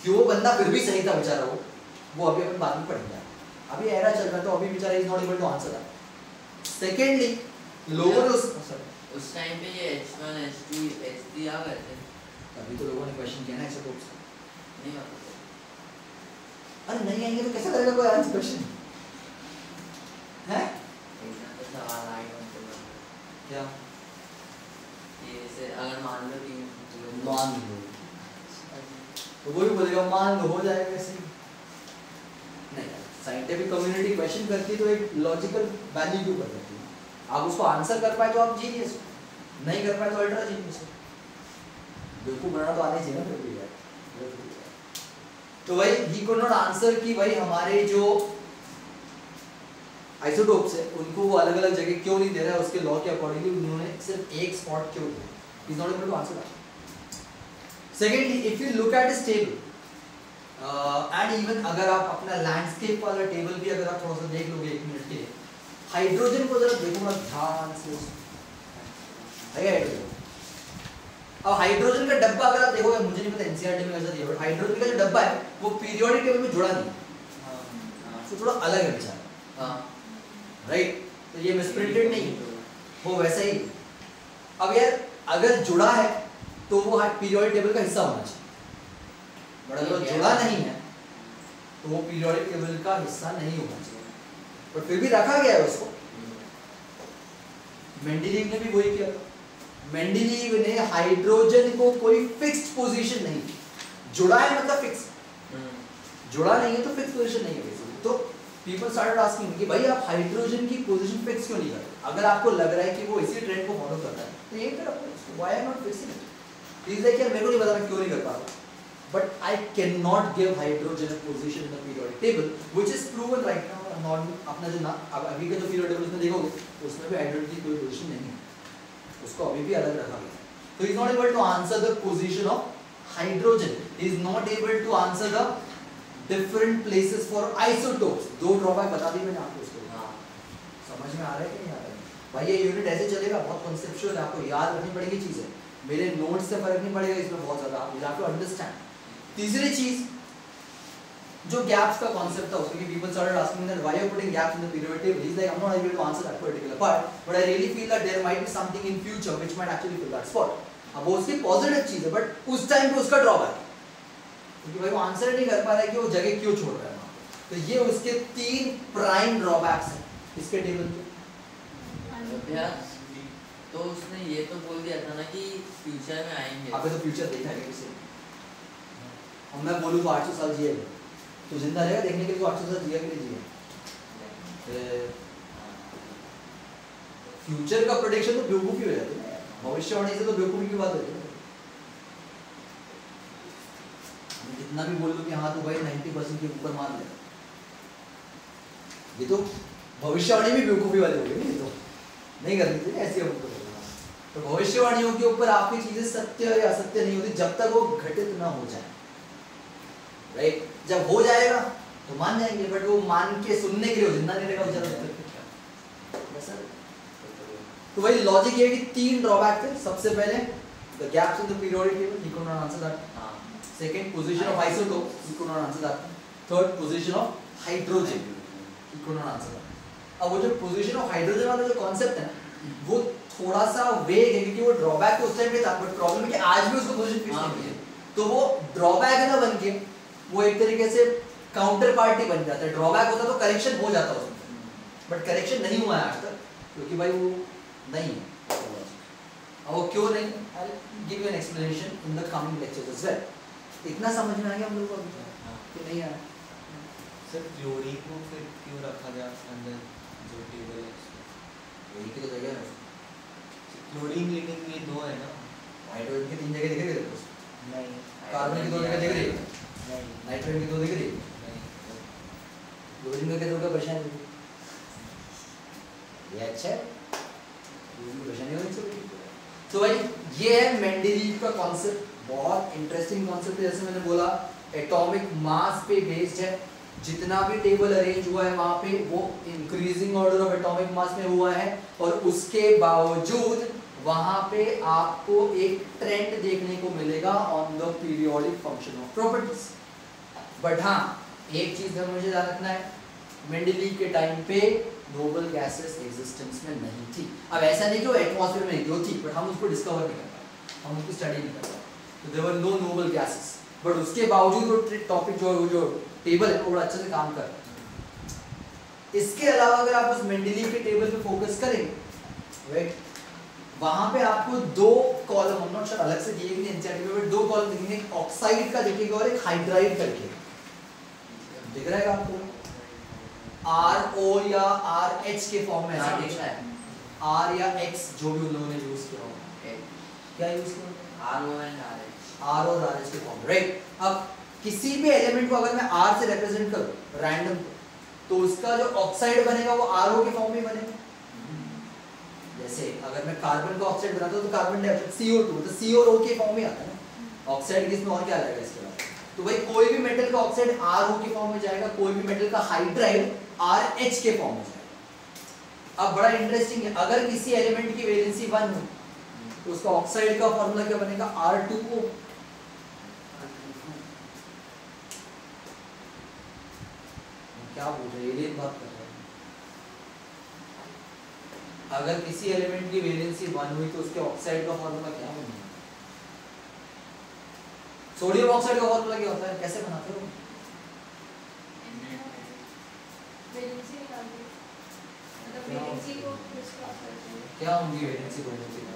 क्यों बंदा फिर भी सही था बेचारा, वो अभी अपन बाद में पढ़ेंगे। अभी एरा चल रहा है तो अभी बेचारा is not able to answer that. Secondly लोगों ने उस टाइम पे ये H1 H2 H3 आ गए थे, अभी तो लोगों ने क्वेश्चन किया ना आइसोटोप्स का। नहीं आता था। अरे नहीं आएंगे तो कैसे करेगा कोई आंसर क्वेश्चन है? इतना तो सवाल आए उनके मन में क्या कि जैसे अगर मान लो कि मान लो, तो वो भी बोलेगा मान लो हो जाएगा ऐसे। नहीं, साइंटिफिक कम्युनिटी क्वेश्चन करती है तो एक लॉजिकल वैल्यू क्यों कर सकती है? आप उसको आंसर कर पाए तो आप जीनियस, नहीं कर पाए तो अल्ट्रा जीनियस। बिल्कुल बनाना तो आने चाहिए ना फिर भी यार। तो भाई ही कुड नॉट आंसर कि भाई हमारे जो आइसोटोप्स है उनको वो अलग अलग जगह क्यों नहीं दे रहा है, उसके लॉ के अकॉर्डिंगली उन्होंने सिर्फ एक स्पॉट क्यों दिया। He is not able to answer that. Secondly if you look at this table and even अगर आप अपना लैंडस्केप वाला टेबल भी अगर आप थोड़ा सा देख लोगे 1 मिनट के लिए, हाइड्रोजन को जरा देखूंगा ध्यान से। हाइड्रोजन, अब हाइड्रोजन का डब्बा अगर आप देखोगे, मुझे नहीं पता एनसीईआरटी में कैसा दिया, बट हाइड्रोजन का जो डब्बा है वो पीरियोडिक टेबल में जुड़ा नहीं है, तो थोड़ा अलग है बेचारा। हाँ राइट, तो ये मिसप्रिंटेड नहीं है, वो वैसा ही। अब यार अगर जुड़ा है तो वो पीरियोडिक टेबल का हिस्सा होना चाहिए, बट अगर जुड़ा नहीं है तो वो पीरियोडिक टेबल का हिस्सा नहीं होना चाहिए, पर फिर भी रखा गया है उसको। मेंडेलीव ने भी वही किया था। मेंडेलीव ने हाइड्रोजन को कोई फिक्स्ड पोजीशन नहीं दी। जुड़ा है मतलब फिक्स, जुड़ा नहीं है तो फिक्स पोजीशन नहीं है। तो पीपल स्टार्टेड आस्किंग कि भाई आप हाइड्रोजन की पोजीशन फिक्स क्यों नहीं करते? अगर आपको लग रहा है कि वो इसी ट्रेंड को फॉलो कर रहा है तो यही कर रखो इसको, why not fixing it? Is like यार मेरे को नहीं पता मैं क्यों नहीं कर पा रहा, but I can not give hydrogen a position in the periodic table which is proven right now. Normal अपना जो ना अब अभी का जो पीरियोडिक टेबल में देखोगे उसमें भी हाइड्रोजन की कोई पोजीशन नहीं है, उसको अभी भी अलग रखा गया है। तो is not able to answer the position of hydrogen, is not able to answer the different places for isotopes. दो ड्रॉबैक बता दी मैंने आपको उसको। हाँ समझ में आ रहा है कि नहीं आ रहा है? भाई ये यूनिट ऐसे चलेगा, बहुत कॉन्सेप्चुअल है, आपको याद रखनी पड़ेगी चीजें, मेरे नोट्स से फर्क नहीं पड़ेगा इसमें बहुत ज्यादा, आप हैव टू अंडरस्टैंड। तीसरी चीज जो गैप्स का कॉन्सेप्ट था उसमें people started asking that why are putting gaps in the periodic table, is like I am not able to answer that particular part, but I really feel that there might be something in future which might actually fill that spot. अब वो उसकी positive चीज है, but उस time पे उसका drawback है क्योंकि भाई वो आंसर नहीं कर पा रहा है कि वो जगह क्यों छोड़ रहा है वहां पे। तो ये उसके 3 प्राइम ड्रॉबैक्स हैं इसके टेबल पे। अभ्यास तो उसने ये तो बोल दिया था ना कि फ्यूचर में आएंगे। अबे तो फ्यूचर देखा है किसी और मैं बोलूँ तो 800 साल जिएगा तो जिंदा रहेगा देखने के लिए, तो 800 साल जिया के लिए जिए। फ्यूचर का प्रेडिक्शन तो बेवकूफी हो जाती है, भविष्यवाणी से तो बेवकूफी की बात होती है। जितना भी बोल लो कि हाँ तो भाई 90% के ऊपर मान ले, ये तो भविष्यवाणी भी बेवकूफी वाली हो गई, ये तो नहीं करनी चाहिए ऐसी हमको। तो भविष्यवाणियों के ऊपर आपकी चीजें सत्य या असत्य नहीं होती जब तक वो घटित ना हो जाए, राइट? जब हो जाएगा तो मान जाएंगे, बट वो मान के सुनने के लिए जिंदा नहीं रहेगा बेचारा। तो वही लॉजिक ये कि 3 ड्रॉबैक थे। सबसे पहले the gaps in the periodic table, he could not answer that. Second, position of isotopes, he could not answer that. Third, position of hydrogen, he could not answer that. अब वो जो position of hydrogen वाला जो concept है वो थोड़ा सा वेग है, क्योंकि वो ड्रॉबैक तो उस टाइम पे था, बट प्रॉब्लम है कि आज भी उसको पोजीशन फिक्स नहीं है। तो वो ड्रॉबैक ना बन के वो एक तरीके से काउंटर पार्टी बन जाता है। ड्रॉबैक होता तो करेक्शन हो जाता उसमें, बट करेक्शन नहीं हुआ है आज तक, क्योंकि भाई वो नहीं है। अब वो क्यों नहीं, I will give you an explanation in the coming lectures as well. इतना समझ में आ गया हम लोगों को कि नहीं आया? सर क्लोरीन को फिर क्यों रखा गया अंदर जो टेबल है? वही की तो जगह है। क्लोरीन लीडिंग ये 2 है ना, हाइड्रोजन की 3 जगह दिख रही है, नहीं कार्बन की 2 जगह दिख रही है, नहीं नाइट्रोजन की 2 दिख रही है, नहीं क्लोरीन का कितने का परेशान है? ये अच्छा है, क्लोरीन की परेशानी होनी चाहिए। तो भाई ये है मेंडेलीव का कॉन्सेप्ट, बहुत इंटरेस्टिंग कॉन्सेप्ट है। जैसे मैंने बोला एटॉमिक मास पे बेस्ड है, जितना भी टेबल अरेंज हुआ है वहां पे वो इंक्रीजिंग ऑर्डर ऑफ एटॉमिक मास में हुआ है, और उसके बावजूद वहां पे आपको एक ट्रेंड देखने को मिलेगा on the periodic function of properties. But हाँ एक चीज हमें याद रखना है, मेंडेलीव के टाइम पे नोबल गैसेस एग्जिस्टेंस में नहीं थी। अब ऐसा नहीं कि वो एटमॉस्फेयर में जो थी, बट हम उसको डिस्कवर नहीं कर पाए, हम उसकी स्टडी नहीं कर पाए, तो there were no noble gases. But उसके बावजूद वो टॉपिक जो टेबल है वो बड़ा अच्छे से काम कर रहा है। इसके अलावा अगर आप उस मेंडेलीव के टेबल पे फोकस करें, राइट, वहां पे आपको 2 कॉलम, हम नॉट श्योर अलग से दिए नहीं एनसीईआरटी में, 2 कॉलम दिखेंगे, एक ऑक्साइड का दिखेगा और एक हाइड्राइड का दिखेगा। दिख रहा है आपको? RO या RH के फॉर्म में ऐसा दिख रहा है, R या X जो भी उन लोगों ने यूज किया होगा। क्या यूज किया? RO एंड RH, R और RH के फॉर्म, राइट। अब किसी भी एलिमेंट को अगर मैं R से रिप्रेजेंट करूं रैंडम, तो उसका जो ऑक्साइड बनेगा वो RO के फॉर्म में बनेगा। जैसे अगर मैं कार्बन का ऑक्साइड बनाता हूं तो कार्बन डाइऑक्साइड CO2 तो C और O के फॉर्म में आता है ना। ऑक्साइड किसमें और क्या आएगा इसके बाद? तो भाई कोई भी मेटल का ऑक्साइड RO के फॉर्म में जाएगा, कोई भी मेटल का हाइड्राइड RH के फॉर्म में जाएगा। अब बड़ा इंटरेस्टिंग है, अगर किसी एलिमेंट की वैलेंसी 1 हो तो उसका ऑक्साइड का फॉर्मूला क्या बनेगा? R2O। क्या बोल रहे हैं, ये बात कर रहे हैं। अगर किसी एलिमेंट की वैलेंसी 1 हुई तो उसके ऑक्साइड का फॉर्मूला क्या बनेगा? सोडियम ऑक्साइड का फॉर्मूला क्या होता है, कैसे बनाते हो? वैलेंसी निकाल दो, मतलब वैलेंसी को प्लस क्रॉस करते हैं। क्या होंगी वैलेंसी वैलेंसी का?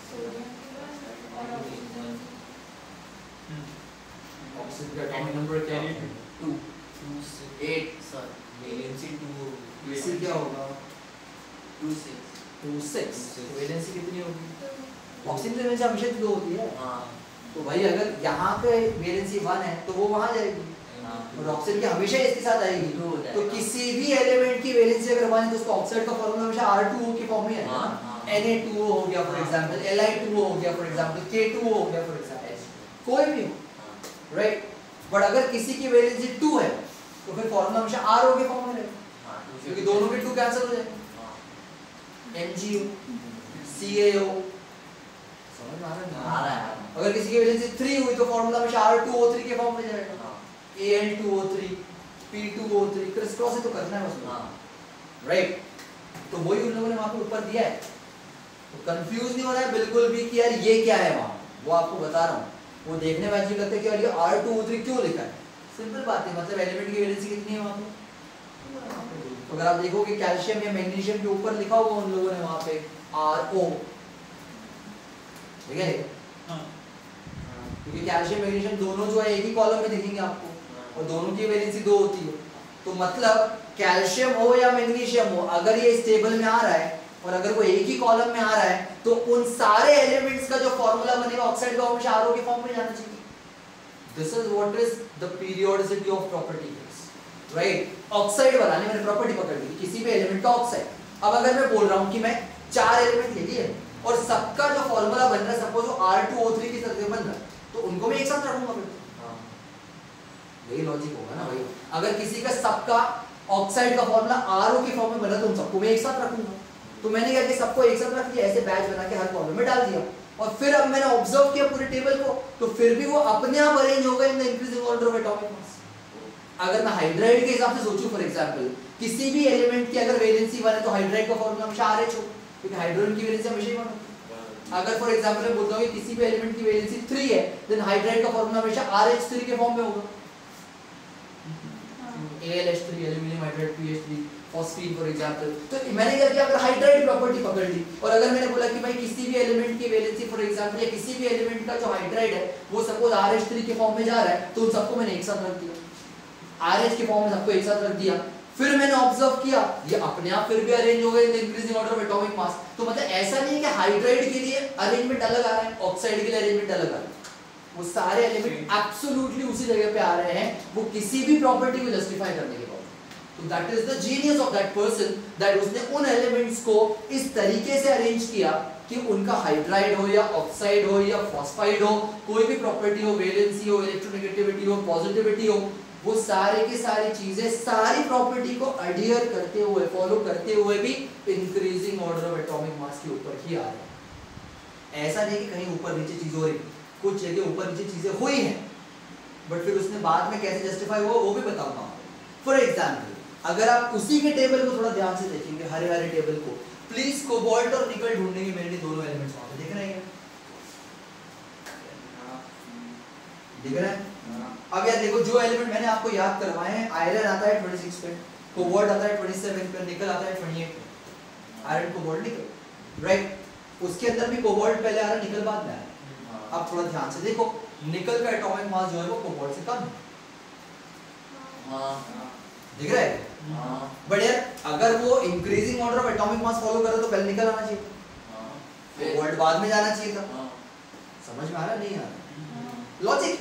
सोडियम के पास और ऑक्सीजन ऑक्सीजन का एटॉमिक नंबर क्या है? 2 8 सर वैलेंसी 2 वैलेंसी क्या होगा? 2 6 2 6। तो वैलेंसी कितनी होगी? तो ऑक्सीजन में वैलेंसी हमेशा 2 होती है। हां, तो भाई अगर यहाँ पे वैलेंसी 1 है तो वो वहां जाएगी, और ऑक्सीजन की हमेशा इसके साथ आएगी। दो हो जाएगा। तो किसी भी एलिमेंट की वैलेंसी अगर 1 है तो उसका ऑक्साइड का फॉर्मूला हमेशा R2O के फॉर्म में आएगा। Na2O हो गया फॉर एग्जांपल, Li2O हो गया फॉर एग्जांपल, K2O हो गया फॉर एग्जांपल, कोई भी हो, राइट। बट अगर किसी की वैलेंसी 2 है तो फिर फॉर्मूला हमेशा RO के फॉर्म में रहेगा, क्योंकि दोनों के 2 कैंसिल हो जाएंगे। MgO, CaO, समझ में आ रहा है? अगर किसी की वैलेंसी 3 हुई तो फॉर्मूला हमेशा R2O3 के फॉर्म में जाएगा, Al2O3, P2O3, क्रिस क्रॉस ही तो करना है उसमें, राइट। तो वही उन लोगों ने वहां पे ऊपर दिया है, तो कंफ्यूज नहीं होना है बिल्कुल भी कि यार ये क्या है वहां, वो आपको बता रहा हूँ। वो देखने में अजीब लगता है कि यार ये R2O3 क्यों लिखा है, सिंपल बात है, मतलब एलिमेंट की वैलेंसी कितनी है वहाँ पे? तो अगर आप देखोगे कैल्शियम या मैग्नीशियम के ऊपर लिखा होगा उन लोगों ने वहाँ पे RO, ठीक है? क्योंकि कैल्शियम मैग्नीशियम दोनों जो है एक ही कॉलम में दिखेंगे आपको, और दोनों की वैलेंसी 2 होती है। तो मतलब कैल्शियम हो या मैग्नीशियम हो, अगर ये इस टेबल में आ रहा है और अगर वो एक ही कॉलम में आ रहा है, तो उन सारे एलिमेंट्स का जो फॉर्मूला बनेगा ऑक्साइड का हमेशा RO के फॉर्म में जाना चाहिए। This is what is the periodicity of property, right? Oxide बनाने मैंने प्रॉपर्टी पकड़ ली किसी भी एलिमेंट का ऑक्साइड। अब अगर मैं बोल रहा हूँ कि मैं 4 एलिमेंट ले लिए और सबका जो फॉर्मूला बन रहा है, सपोज वो R2O3 की तरह बन रहा है, तो उनको मैं एक साथ रखूंगा फिर। यही लॉजिक होगा ना भाई। अगर किसी का सबका ऑक्साइड का फॉर्मूला RO के फॉर्म में बना तो उन सबको मैं एक साथ रखूंगा। तो मैंने क्या किया, सबको एक साथ रख दिया, ऐसे बैच बना के हर कॉलम में डाल दिया, और फिर अब मैंने ऑब्जर्व किया पूरे टेबल को, तो फिर भी वो अपने आप अरेंज होगा इन the increasing order of atomic मास। अगर मैं हाइड्राइड के हिसाब से सोचूं, फॉर एग्जांपल किसी भी एलिमेंट की अगर वैलेंसी 1 है तो हाइड्राइड का फॉर्मूला हमेशा RH हो, क्योंकि हाइड्रोजन की वैलेंसी हमेशा 1 होती है। अगर फॉर एग्जांपल मैं बोलता हूं कि किसी भी एलिमेंट की वैलेंसी 3 है, देन हाइड्राइड का फॉर्मूला हमेशा RH3 के फॉर्म में होगा। AlH3 aluminium hydride PH3 phosphine for example. तो मैंने क्या किया, अगर हाइड्राइड प्रॉपर्टी पकड़ ली, और अगर मैंने बोला कि भाई किसी भी एलिमेंट की वैलेंसी फॉर एग्जांपल या किसी भी एलिमेंट का जो हाइड्राइड है वो सपोज RH3 के फॉर्म में जा रहा है, तो उन सबको मैंने एक साथ रख दिया, RH के फॉर्म में सबको एक साथ रख दिया। फिर मैंने ऑब्जर्व किया ये अपने आप फिर भी अरेंज हो गए इन the increasing order of atomic मास। तो मतलब ऐसा नहीं है कि हाइड्राइड के लिए अरेंजमेंट अलग आ रहा है, ऑक्साइड के लिए अरेंजमेंट अलग आ रहा है, वो सारे एलिमेंट एब्सोल्युटली उसी जगह पे आ रहे हैं, वो किसी भी प्रॉपर्टी को जस्टिफाई करने के बाद। तो that is the genius of that person, that उसने उन एलिमेंट्स को इस तरीके से अरेंज किया कि उनका हाइड्राइड हो या ऑक्साइड हो या फॉस्फाइड हो, कोई भी प्रॉपर्टी हो, वैलेंसी हो, इलेक्ट्रोनेगेटिविटी हो, पॉजिटिविटी हो, वो सारे की सारी चीजें सारी प्रॉपर्टी को अडियर करते हुए, फॉलो करते हुए भी इंक्रीजिंग ऑर्डर ऑफ एटॉमिक मास के ऊपर ही आ रहे हैं। ऐसा नहीं कि कहीं ऊपर नीचे चीज हो रही, कुछ जगह ऊपर नीचे चीजें हुई हैं, बट फिर उसने बाद में कैसे जस्टिफाई हुआ वो भी बताऊंगा। फॉर एग्जाम्पल अगर आप उसी के टेबल को थोड़ा ध्यान से देखेंगे, हरे हरे टेबल को, प्लीज कोबाल्ट और निकल ढूंढेंगे मेरे लिए दोनों एलिमेंट्स वहां पे दिख रहे हैं, दिख रहा है? अब यार देखो, जो एलिमेंट मैंने आपको याद करवाए हैं, आयरन आता है 26 पे, कोबाल्ट आता है 27 पे, निकल आता है 28 पे। Iron cobalt nickel, right? उसके अंदर भी कोबाल्ट पहले आ रहा है, निकल बाद में आ रहा है। अब थोड़ा ध्यान से देखो, निकल का एटॉमिक मास जो है वो कोबाल्ट से कम है, दिख रहा है? बट यार अगर वो increasing order of atomic mass follow करे तो पहले निकल आना चाहिए, कोबाल्ट बाद में जाना चाहिए था। समझ में आ रहा नहीं आ रहा लॉजिक?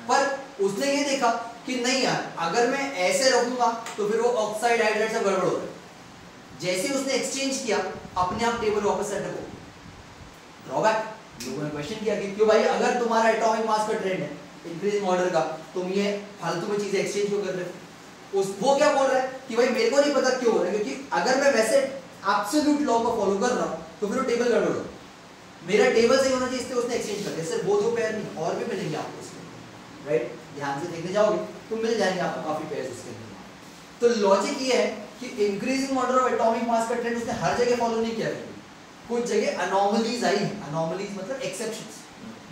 पर उसने ये देखा कि नहीं यार, अगर मैं ऐसे रखूंगा तो फिर वो ऑक्साइड हाइड्राइड सब गड़बड़ हो रहा है। जैसे उसने एक्सचेंज किया, अपने आप टेबल वापस सेटअप हो। ड्रॉबैक लोगों ने क्वेश्चन किया कि क्यों भाई, अगर तुम्हारा एटॉमिक मास का ट्रेंड है इंक्रीजिंग ऑर्डर का, तुम ये फालतू में चीजें एक्सचेंज क्यों कर रहे हो? वो क्या बोल रहा है कि भाई मेरे को नहीं पता क्यों हो रहा है, क्योंकि अगर मैं वैसे एब्सोल्यूट लॉ को फॉलो कर रहा हूं तो फिर वो टेबल गड़बड़ हो, मेरा टेबल सही होना चाहिए, इसलिए उसने एक्सचेंज कर दिया। सिर्फ वो 2 पेयर नहीं, और भी मिलेंगे आपको इसमें, राइट? ध्यान से देखने जाओगे तो मिल जाएंगे आपको काफी पेयर्स उसके अंदर। तो लॉजिक ये है कि increasing order of atomic mass का ट्रेंड उसने हर जगह फॉलो नहीं किया, कुछ जगह अनोमलीज आई हैं। अनोमलीज मतलब exceptions,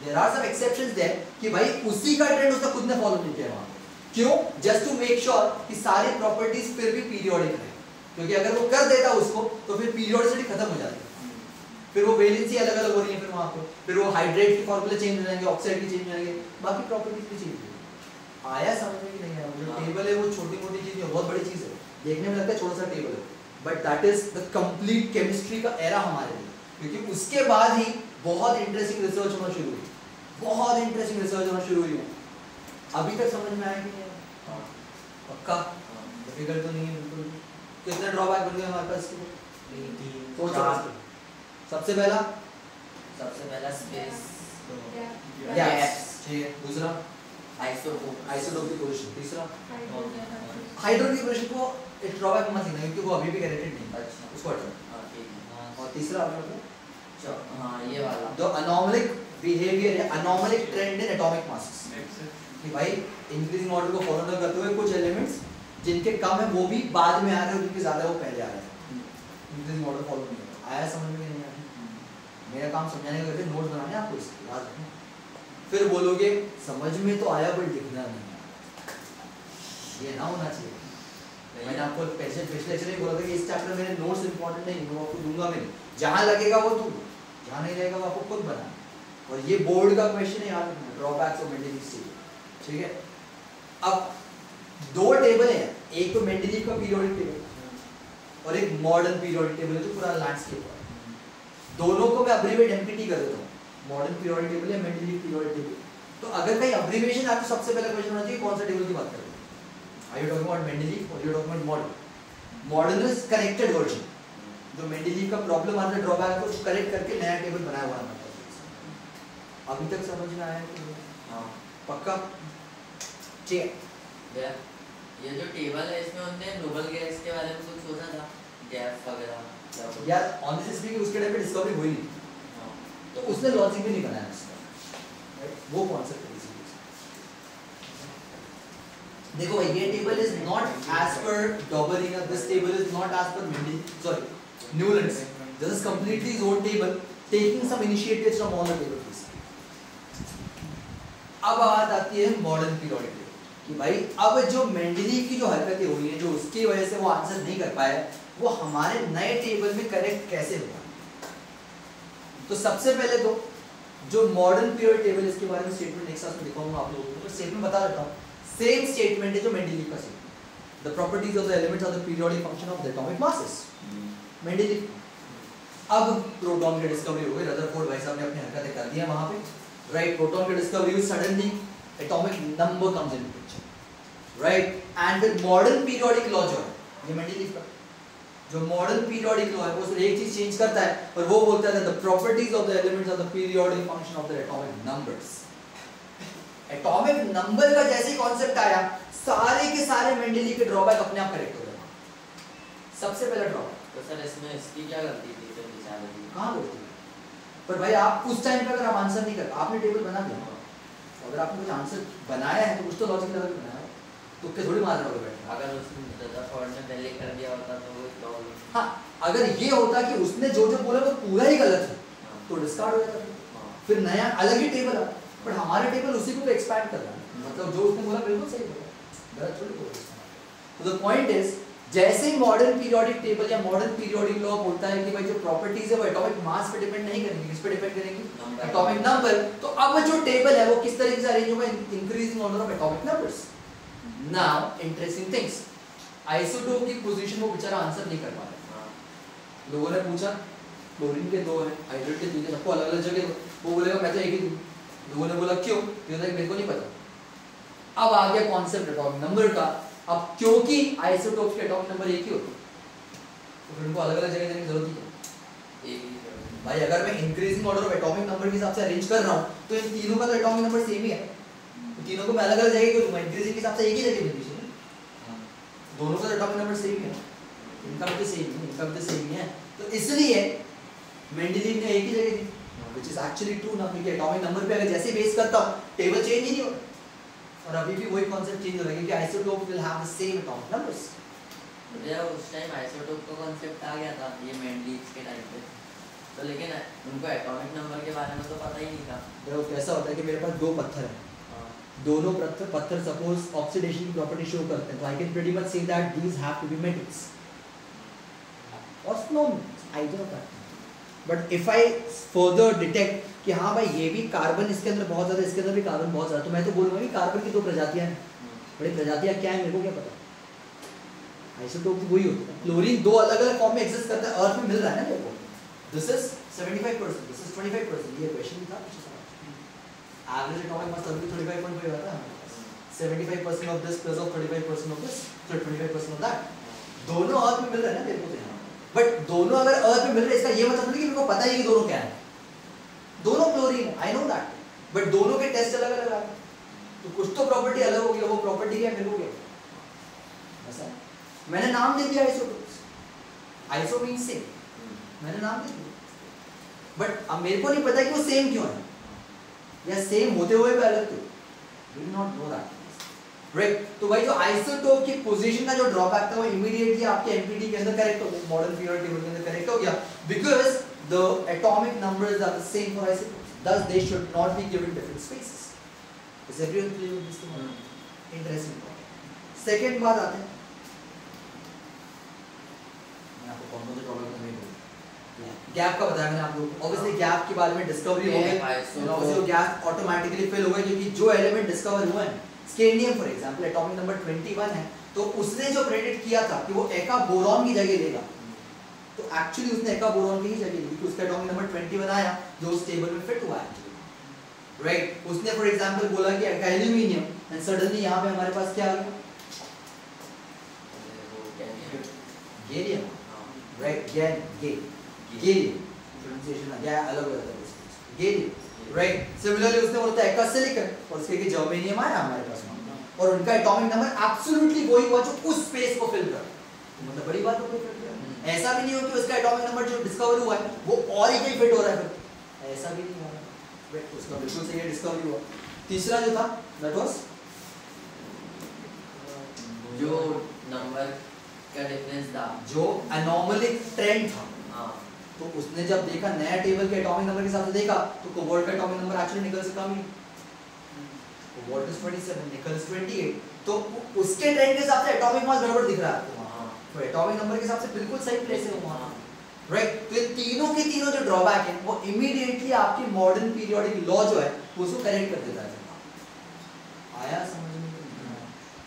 there are some exceptions there कि भाई उसी का ट्रेंड उसने खुद ने फॉलो नहीं किया वहां। क्यों? जस्ट टू मेक श्योर कि सारी प्रॉपर्टीज फिर भी पीरियोडिक रहे, क्योंकि अगर वो कर देता उसको तो फिर पीरियोडिसिटी खत्म हो जाती है, फिर वो वैलेंसी अलग अलग हो रही है, फिर वहां पे फिर वो हाइड्रेट के फॉर्मूले चेंज हो जाएंगे, ऑक्साइड के चेंज हो जाएंगे, बाकी प्रॉपर्टीज भी चेंज हो जाएंगी। आया समझ में कि नहीं आया? जो टेबल है वो छोटी मोटी चीज है, बहुत बड़ी चीज है, देखने में लगता है छोटा सा टेबल है, but that is the complete chemistry का एरा हमारे लिए, क्योंकि उसके बाद ही बहुत इंटरेस्टिंग रिसर्च होना शुरू हुई, बहुत इंटरेस्टिंग रिसर्च होना शुरू हुई। अभी तक समझ में आया कि नहीं? पक्का डिफिकल्ट तो नहीं है बिल्कुल। कितने ड्रॉबैक बन गए हमारे पास इसके? 3 सबसे पहला स्पेस गैप्स, ठीक है। दूसरा आइसोटोपिक पोजीशन, तीसरा हाइड्रोजन की पोजीशन को एक ड्रॉबैक मत लेना क्योंकि वो अभी भी गैरेंटेड नहीं है, अच्छा उसको हटाओ। और तीसरा ये वाला जो अनोमलिक बिहेवियर है, अनोमलिक ट्रेंड इन एटॉमिक मासेस, कि भाई इंक्रीजिंग ऑर्डर को फॉलो न करते हुए कुछ एलिमेंट्स जिनके कम है वो भी बाद में आ रहे हैं, जिनके ज्यादा है वो पहले आ रहे हैं, इंक्रीजिंग ऑर्डर फॉलो नहीं कर रहा। आया समझ में नहीं आया? मेरा काम समझाने का, नोट्स बनाने आपको इसके याद रखना। फिर बोलोगे समझ में तो आया बट लिखना नहीं आया, ये ना होना चाहिए। मैंने आपको पिछले लेक्चर में बोला था कि इस चैप्टर में नोट्स इंपॉर्टेंट नहीं, वो आपको दूंगा मैं, जहाँ लगेगा वो दूँ, जहाँ नहीं लगेगा वो आपको खुद बनाना। और ये बोर्ड का क्वेश्चन है यार, ड्रॉबैक्स और मेंडलीव टेबल, ठीक है। अब दो टेबल हैं, एक तो मेंडलीव का पीरियोडिक टेबल और एक मॉडर्न पीरियोडिक टेबल है जो पूरा लैंडस्केप है। दोनों को मैं अब्रीविएट एमपीटी कर देता हूँ, मॉडर्न पीरियोडिक टेबल या मेंडलीव पीरियोडिक टेबल। तो अगर कहीं अब्रीविएशन आए तो सबसे पहला क्वेश्चन होना चाहिए कौन सा टेबल की बात कर रहे हो, are you talking about Mendeleev और you talking about modern. Modern is corrected version, जो मेंडलीव का प्रॉब्लम आता है ड्रॉबैक को करेक्ट करके नया टेबल बनाया हुआ है। अभी तक समझ में आया कि हाँ पक्का, ठीक है। ये जो टेबल है इसमें उन्होंने नोबल गैस के बारे में कुछ सोचा था, गैस वगैरह यार ऑनेस्टली स्पीकिंग उसके टाइम पे डिस्कवरी हुई नहीं, तो उसने लॉजिक भी नहीं बनाया उसका, राइट, वो कॉन्सेप्ट है इसीलिए। देखो भाई ये table is not as per Dobereiner, this table is not as per Mendeleev, sorry Newlands, this is completely his own table taking some initiatives from all the tables. अब बात आती है मॉडर्न पीरियोडिक टेबल कि भाई अब जो Mendeleev की जो हरकतें हुई हैं, जो उसकी वजह से वो आंसर नहीं कर पाया, वो हमारे नए टेबल में करेक्ट कैसे होगा। तो सबसे पहले तो जो मॉडर्न पीरियोडिक टेबल, इसके बारे में स्टेटमेंट नेक्स्ट क्लास में दिखाऊंगा आप लोगों को, तो स्टेटमेंट बता देता हूं। सेम स्टेटमेंट है जो मेंडलीव का statement, the properties of the elements of the periodic function of the atomic masses, Mendeleev. अब प्रोटॉन की डिस्कवरी हो गई, रदरफोर्ड भाई साहब ने अपनी हरकतें कर दी हैं वहां पे, राइट। प्रोटॉन की डिस्कवरी हुई, suddenly atomic number comes in picture, right. And with modern periodic law जो है, ये मेंडलीव का जो मॉडर्न पीरियोडिक लॉ है, वो सिर्फ एक चीज चेंज करता है और वो बोलता है the properties of the elements of the periodic function of the atomic numbers. Atomic number का जैसे ही कॉन्सेप्ट आया, सारे के सारे मेंडलीव के ड्रॉबैक अपने आप करेक्ट हो गए। सबसे पहला ड्रॉबैक तो सर इसमें इसकी क्या गलती थी फिर विचार की? कहां गलती है? पर भाई आप उस टाइम पे अगर आप आंसर नहीं कर, आपने टेबल बना दिया, अगर आपने कुछ आंसर बनाया है तो कुछ तो लॉजिक लगा के बनाया है, तो क्या थोड़ी मार रहे हो बैठे। अगर उसने रदरफोर्ड ने पहले कर दिया होता तो वो प्रॉब्लम। हाँ, अगर ये होता कि उसने जो जो बोला वो पूरा ही गलत है, तो डिस्कार्ड हो जाता, फिर नया अलग ही टेबल आता। पर हमारा टेबल उसी को तो एक्सपैंड कर रहा है, मतलब जो उसने बोला बिल्कुल सही बोला, गलत थोड़ी बोला। तो द पॉइंट इज, जैसे ही मॉडर्न पीरियोडिक टेबल या मॉडर्न पीरियोडिक लॉ बोलता है कि भाई जो प्रॉपर्टीज है वो एटॉमिक मास पे डिपेंड नहीं करेंगी, किस पे डिपेंड करेंगी? Atomic number. तो अब जो टेबल है वो किस तरीके से अरेंज होगा? Increasing order of atomic numbers. Now interesting things, isotope की पोजीशन वो बेचारा आंसर नहीं कर पा रहा। लोगों ने पूछा क्लोरीन के दो है, हाइड्रोजन के तीन है, सबको अलग अलग जगह, वो बोलेगा मैं तो एक ही दूं। लोगों ने बोला क्यों? क्योंकि मेरे को नहीं पता। अब आ गया कॉन्सेप्ट एटॉमिक नंबर का। अब क्योंकि आइसोटोप्स के एटॉमिक नंबर एक ही होते हैं, तो फिर उनको अलग अलग जगह देने की जरूरत ही है। भाई अगर मैं increasing order of atomic number के हिसाब से अरेंज कर रहा हूं, तो इन तीनों का तो एटॉमिक नंबर सेम ही है, तो तीनों को मैं अलग अलग जगह क्यों दूंगा? इंक्रीजिंग के हिसाब से एक ही जगह मिलनी चाहिए, दोनों का एटॉमिक नंबर सेम ही है, इनका भी सेम है, इनका भी सेम ही है। तो इसलिए मेंडलीव ने एक ही जगह दी, व्हिच इज एक्चुअली ट्रू ना, क्योंकि एटॉमिक नंबर पे अगर जैसे बेस करता हूं टेबल चेंज ही नहीं होता, और अभी भी वही कांसेप्ट चेंज हो रहा है क्योंकि isotope will have the same atomic numbers. मुझे उस टाइम आइसोटोप का कांसेप्ट आ गया था ये मेंडलीव के टाइम पे, तो लेकिन उनको एटॉमिक नंबर के बारे में तो पता ही नहीं था। देखो कैसा होता है कि मेरे पास दो पत्थर हैं, दोनों पत्थर सपोज ऑक्सीडेशन की प्रॉपर्टी शो करते हैं, तो I can pretty much say that these have to be metals और नो आइडिया होता है। But if I further detect कि हाँ भाई ये भी कार्बन इसके अंदर बहुत ज्यादा, इसके अंदर भी कार्बन बहुत ज्यादा, तो मैं तो बोलूंगा कि कार्बन की दो प्रजातियां हैं। बड़ी प्रजातियां क्या है मेरे को क्या पता, आइसोटोप वही होता है। क्लोरीन दो अलग अलग फॉर्म में एग्जिस्ट करता है, अर्थ में मिल रहा है ना मेरे को, दिस इज 75%, दिस इज 25%, ये क्वेश्चन था पीछे से। एवरेज एटॉमिक मास तभी 35.5 आता है, 75% of this plus of 35% of this, so 25% of that, दोनों अर्थ में मिल रहा है ना मेरे को। बट दोनों अगर अर्थ में मिल रहे हैं, इसका ये मतलब नहीं कि मेरे को पता ही कि दोनों क्या है, दोनों क्लोरीन है, आई नो दैट, बट दोनों के टेस्ट अलग अलग आए, तो कुछ तो प्रॉपर्टी अलग होगी, वो प्रॉपर्टी क्या मेरे को क्या ऐसा है। मैंने नाम दे दिया आइसोटोप्स, आइसो मींस सेम, मैंने नाम दे दिया, बट अब मेरे को नहीं पता कि वो सेम क्यों है, या सेम होते हुए भी अलग क्यों, we do not know that, right. तो भाई जो आइसोटोप की पोजीशन का जो ड्रॉबैक था वो इमीडिएटली आपके एमपीटी के अंदर करेक्ट हो गया, मॉडर्न पीरियोडिक टेबल के अंदर करेक्ट हो गया, because the atomic numbers are the same for isotopes, thus they should not be given different spaces. Is everyone clear with this? Interesting. Second बात आते हैं, मैं आपको कौन से टॉपिक में गैप का बताया मैंने आपको। ऑब्वियसली गैप के बारे में डिस्कवरी हो गई, ऑब्वियसली वो गैप ऑटोमेटिकली फिल हो गया क्योंकि जो एलिमेंट डिस्कवर हुए हैं, scandium for example atomic number 21 है, तो उसने जो प्रेडिक्ट किया था कि वो एका बोरॉन की जगह लेगा, तो एक्चुअली उसने एका बोरॉन की ही जगह ली क्योंकि उसका एटॉमिक नंबर 21 आया जो उस टेबल में फिट हुआ एक्चुअली, राइट। उसने फॉर एग्जांपल बोला कि एल्यूमिनियम, एंड सडनली यहाँ पे हमारे पास क्या आ गया, गैलियम, राइट, गैलियम प्रोनाउंसिएशन आ गया अलग हो जाता है उसका, गैलियम, राइट। सिमिलरली उसने बोला था एका सिलिकॉन और उसके कि जर्मेनियम आया हमारे पास और उनका एटॉमिक नंबर एब्सोल्युटली वही हुआ जो उस स्पेस को फिल कर, तो मतलब बड़ी बात हो गई। ऐसा भी नहीं हो कि उसका एटॉमिक नंबर जो डिस्कवर हुआ है वो और ही कहीं फिट हो रहा है, फिर ऐसा भी नहीं हो रहा, राइट। उसका बिल्कुल सही डिस्कवरी हुआ। तीसरा जो था दैट वाज जो नंबर का डिफरेंस था, जो एनोमलिक ट्रेंड था, हाँ, तो उसने जब देखा नया टेबल के एटॉमिक नंबर के हिसाब से देखा तो कोबाल्ट का एटॉमिक नंबर एक्चुअली निकल से कम ही, कोबाल्ट इज 27, निकल इज 28, तो उसके ट्रेंड के हिसाब से एटॉमिक मास गड़बड़ दिख रहा है आपको वहां, तो एटॉमिक नंबर के हिसाब से बिल्कुल सही प्लेस है वहां, राइट। तो ये तीनों के तीनों जो ड्रॉबैक है वो इमीडिएटली आपकी मॉडर्न पीरियोडिक लॉ जो है उसको करेक्ट कर देता है। आया समझ में?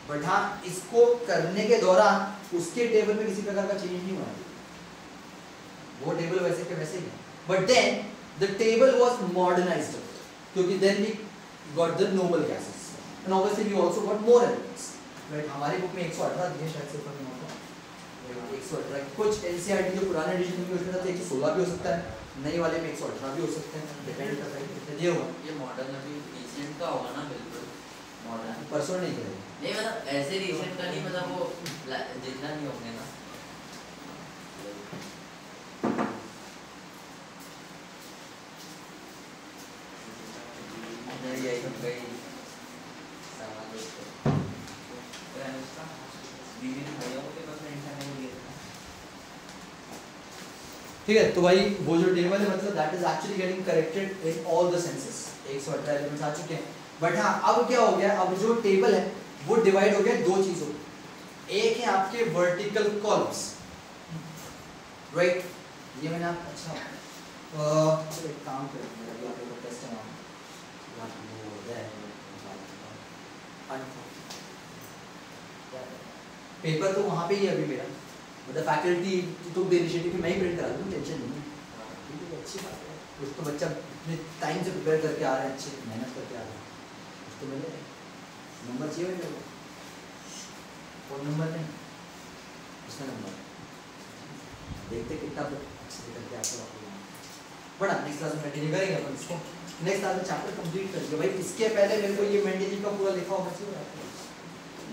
बट हाँ, इसको करने के दौरान उसके टेबल में किसी प्रकार का चेंज नहीं हुआ, वो टेबल वैसे के वैसे ही है, but then the table was modernised क्योंकि then we got the noble gases and obviously we also got more elements, right. हमारी बुक में 118 दिए शायद से ऊपर में 118, कुछ एनसीईआरटी जो पुराने एडिशन में उसमें था 116 भी हो सकता है, नई वाले में 118 भी हो सकते हैं, डिपेंड करता है कितने दिए हुआ। ये मॉडर्न अभी रिसेंट का होगा ना, बिल्कुल मॉडर्न परसों नहीं करेंगे, नहीं मतलब ऐसे रिसेंट का नहीं, मतलब वो जितना नहीं होंगे ना, नहीं यही हम गई सामान उसको यार उसका दीदी ने भाइयों के पास इंटर नहीं लिया था, ठीक है। तो भाई वो जो टेबल है मतलब that is actually getting corrected in all the senses, 118 elements आ चुके हैं। बट हाँ, अब क्या हो गया, अब जो टेबल है वो डिवाइड हो गया दो चीजों में, एक है आपके वर्टिकल कॉलम्स, राइट। ये मैंने आप अच्छा एक काम करें, मेरा भी आपको टेस्ट है पेपर तो वहाँ पे ही है अभी मेरा, मतलब फैकल्टी तो द इनिशिएटिव कि मैं ही प्रिंट करा दूँ, टेंशन नहीं है, ठीक है, अच्छी बात है। कुछ तो बच्चा अपने टाइम से प्रिपेयर करके आ रहा है, अच्छे मेहनत करके आ रहा है, कुछ तो मिले नंबर चाहिए मेरे को, फोन नंबर नहीं उसका नंबर, देखते कितना अच्छे से करके आपको बड़ा। नेक्स्ट क्लास में कंटिन्यू करेंगे अपन इसको, नेक्स्ट क्लास में चैप्टर कंप्लीट करेंगे। भाई इसके पहले मेरे को ये मेंडेलिव का पूरा लिखा होना चाहिए,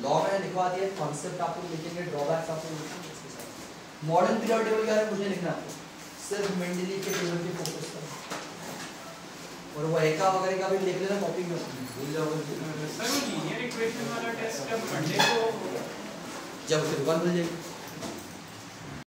लॉ मैंने लिखवा दिया, कॉन्सेप्ट आपको लिखेंगे, ड्रॉबैक्स आपको लिखेंगे, इसके साथ मॉडर्न पीरियड टेबल क्या है मुझे लिखना है, सिर्फ मेंडेलिव के टेबल पे फोकस करो और वो एका वगैरह का भी लिख लेना कॉपी में, भूल जाओगे सर वो लीनियर इक्वेशन वाला टेस्ट जब मंडे को जब दुकान खुल जाएगी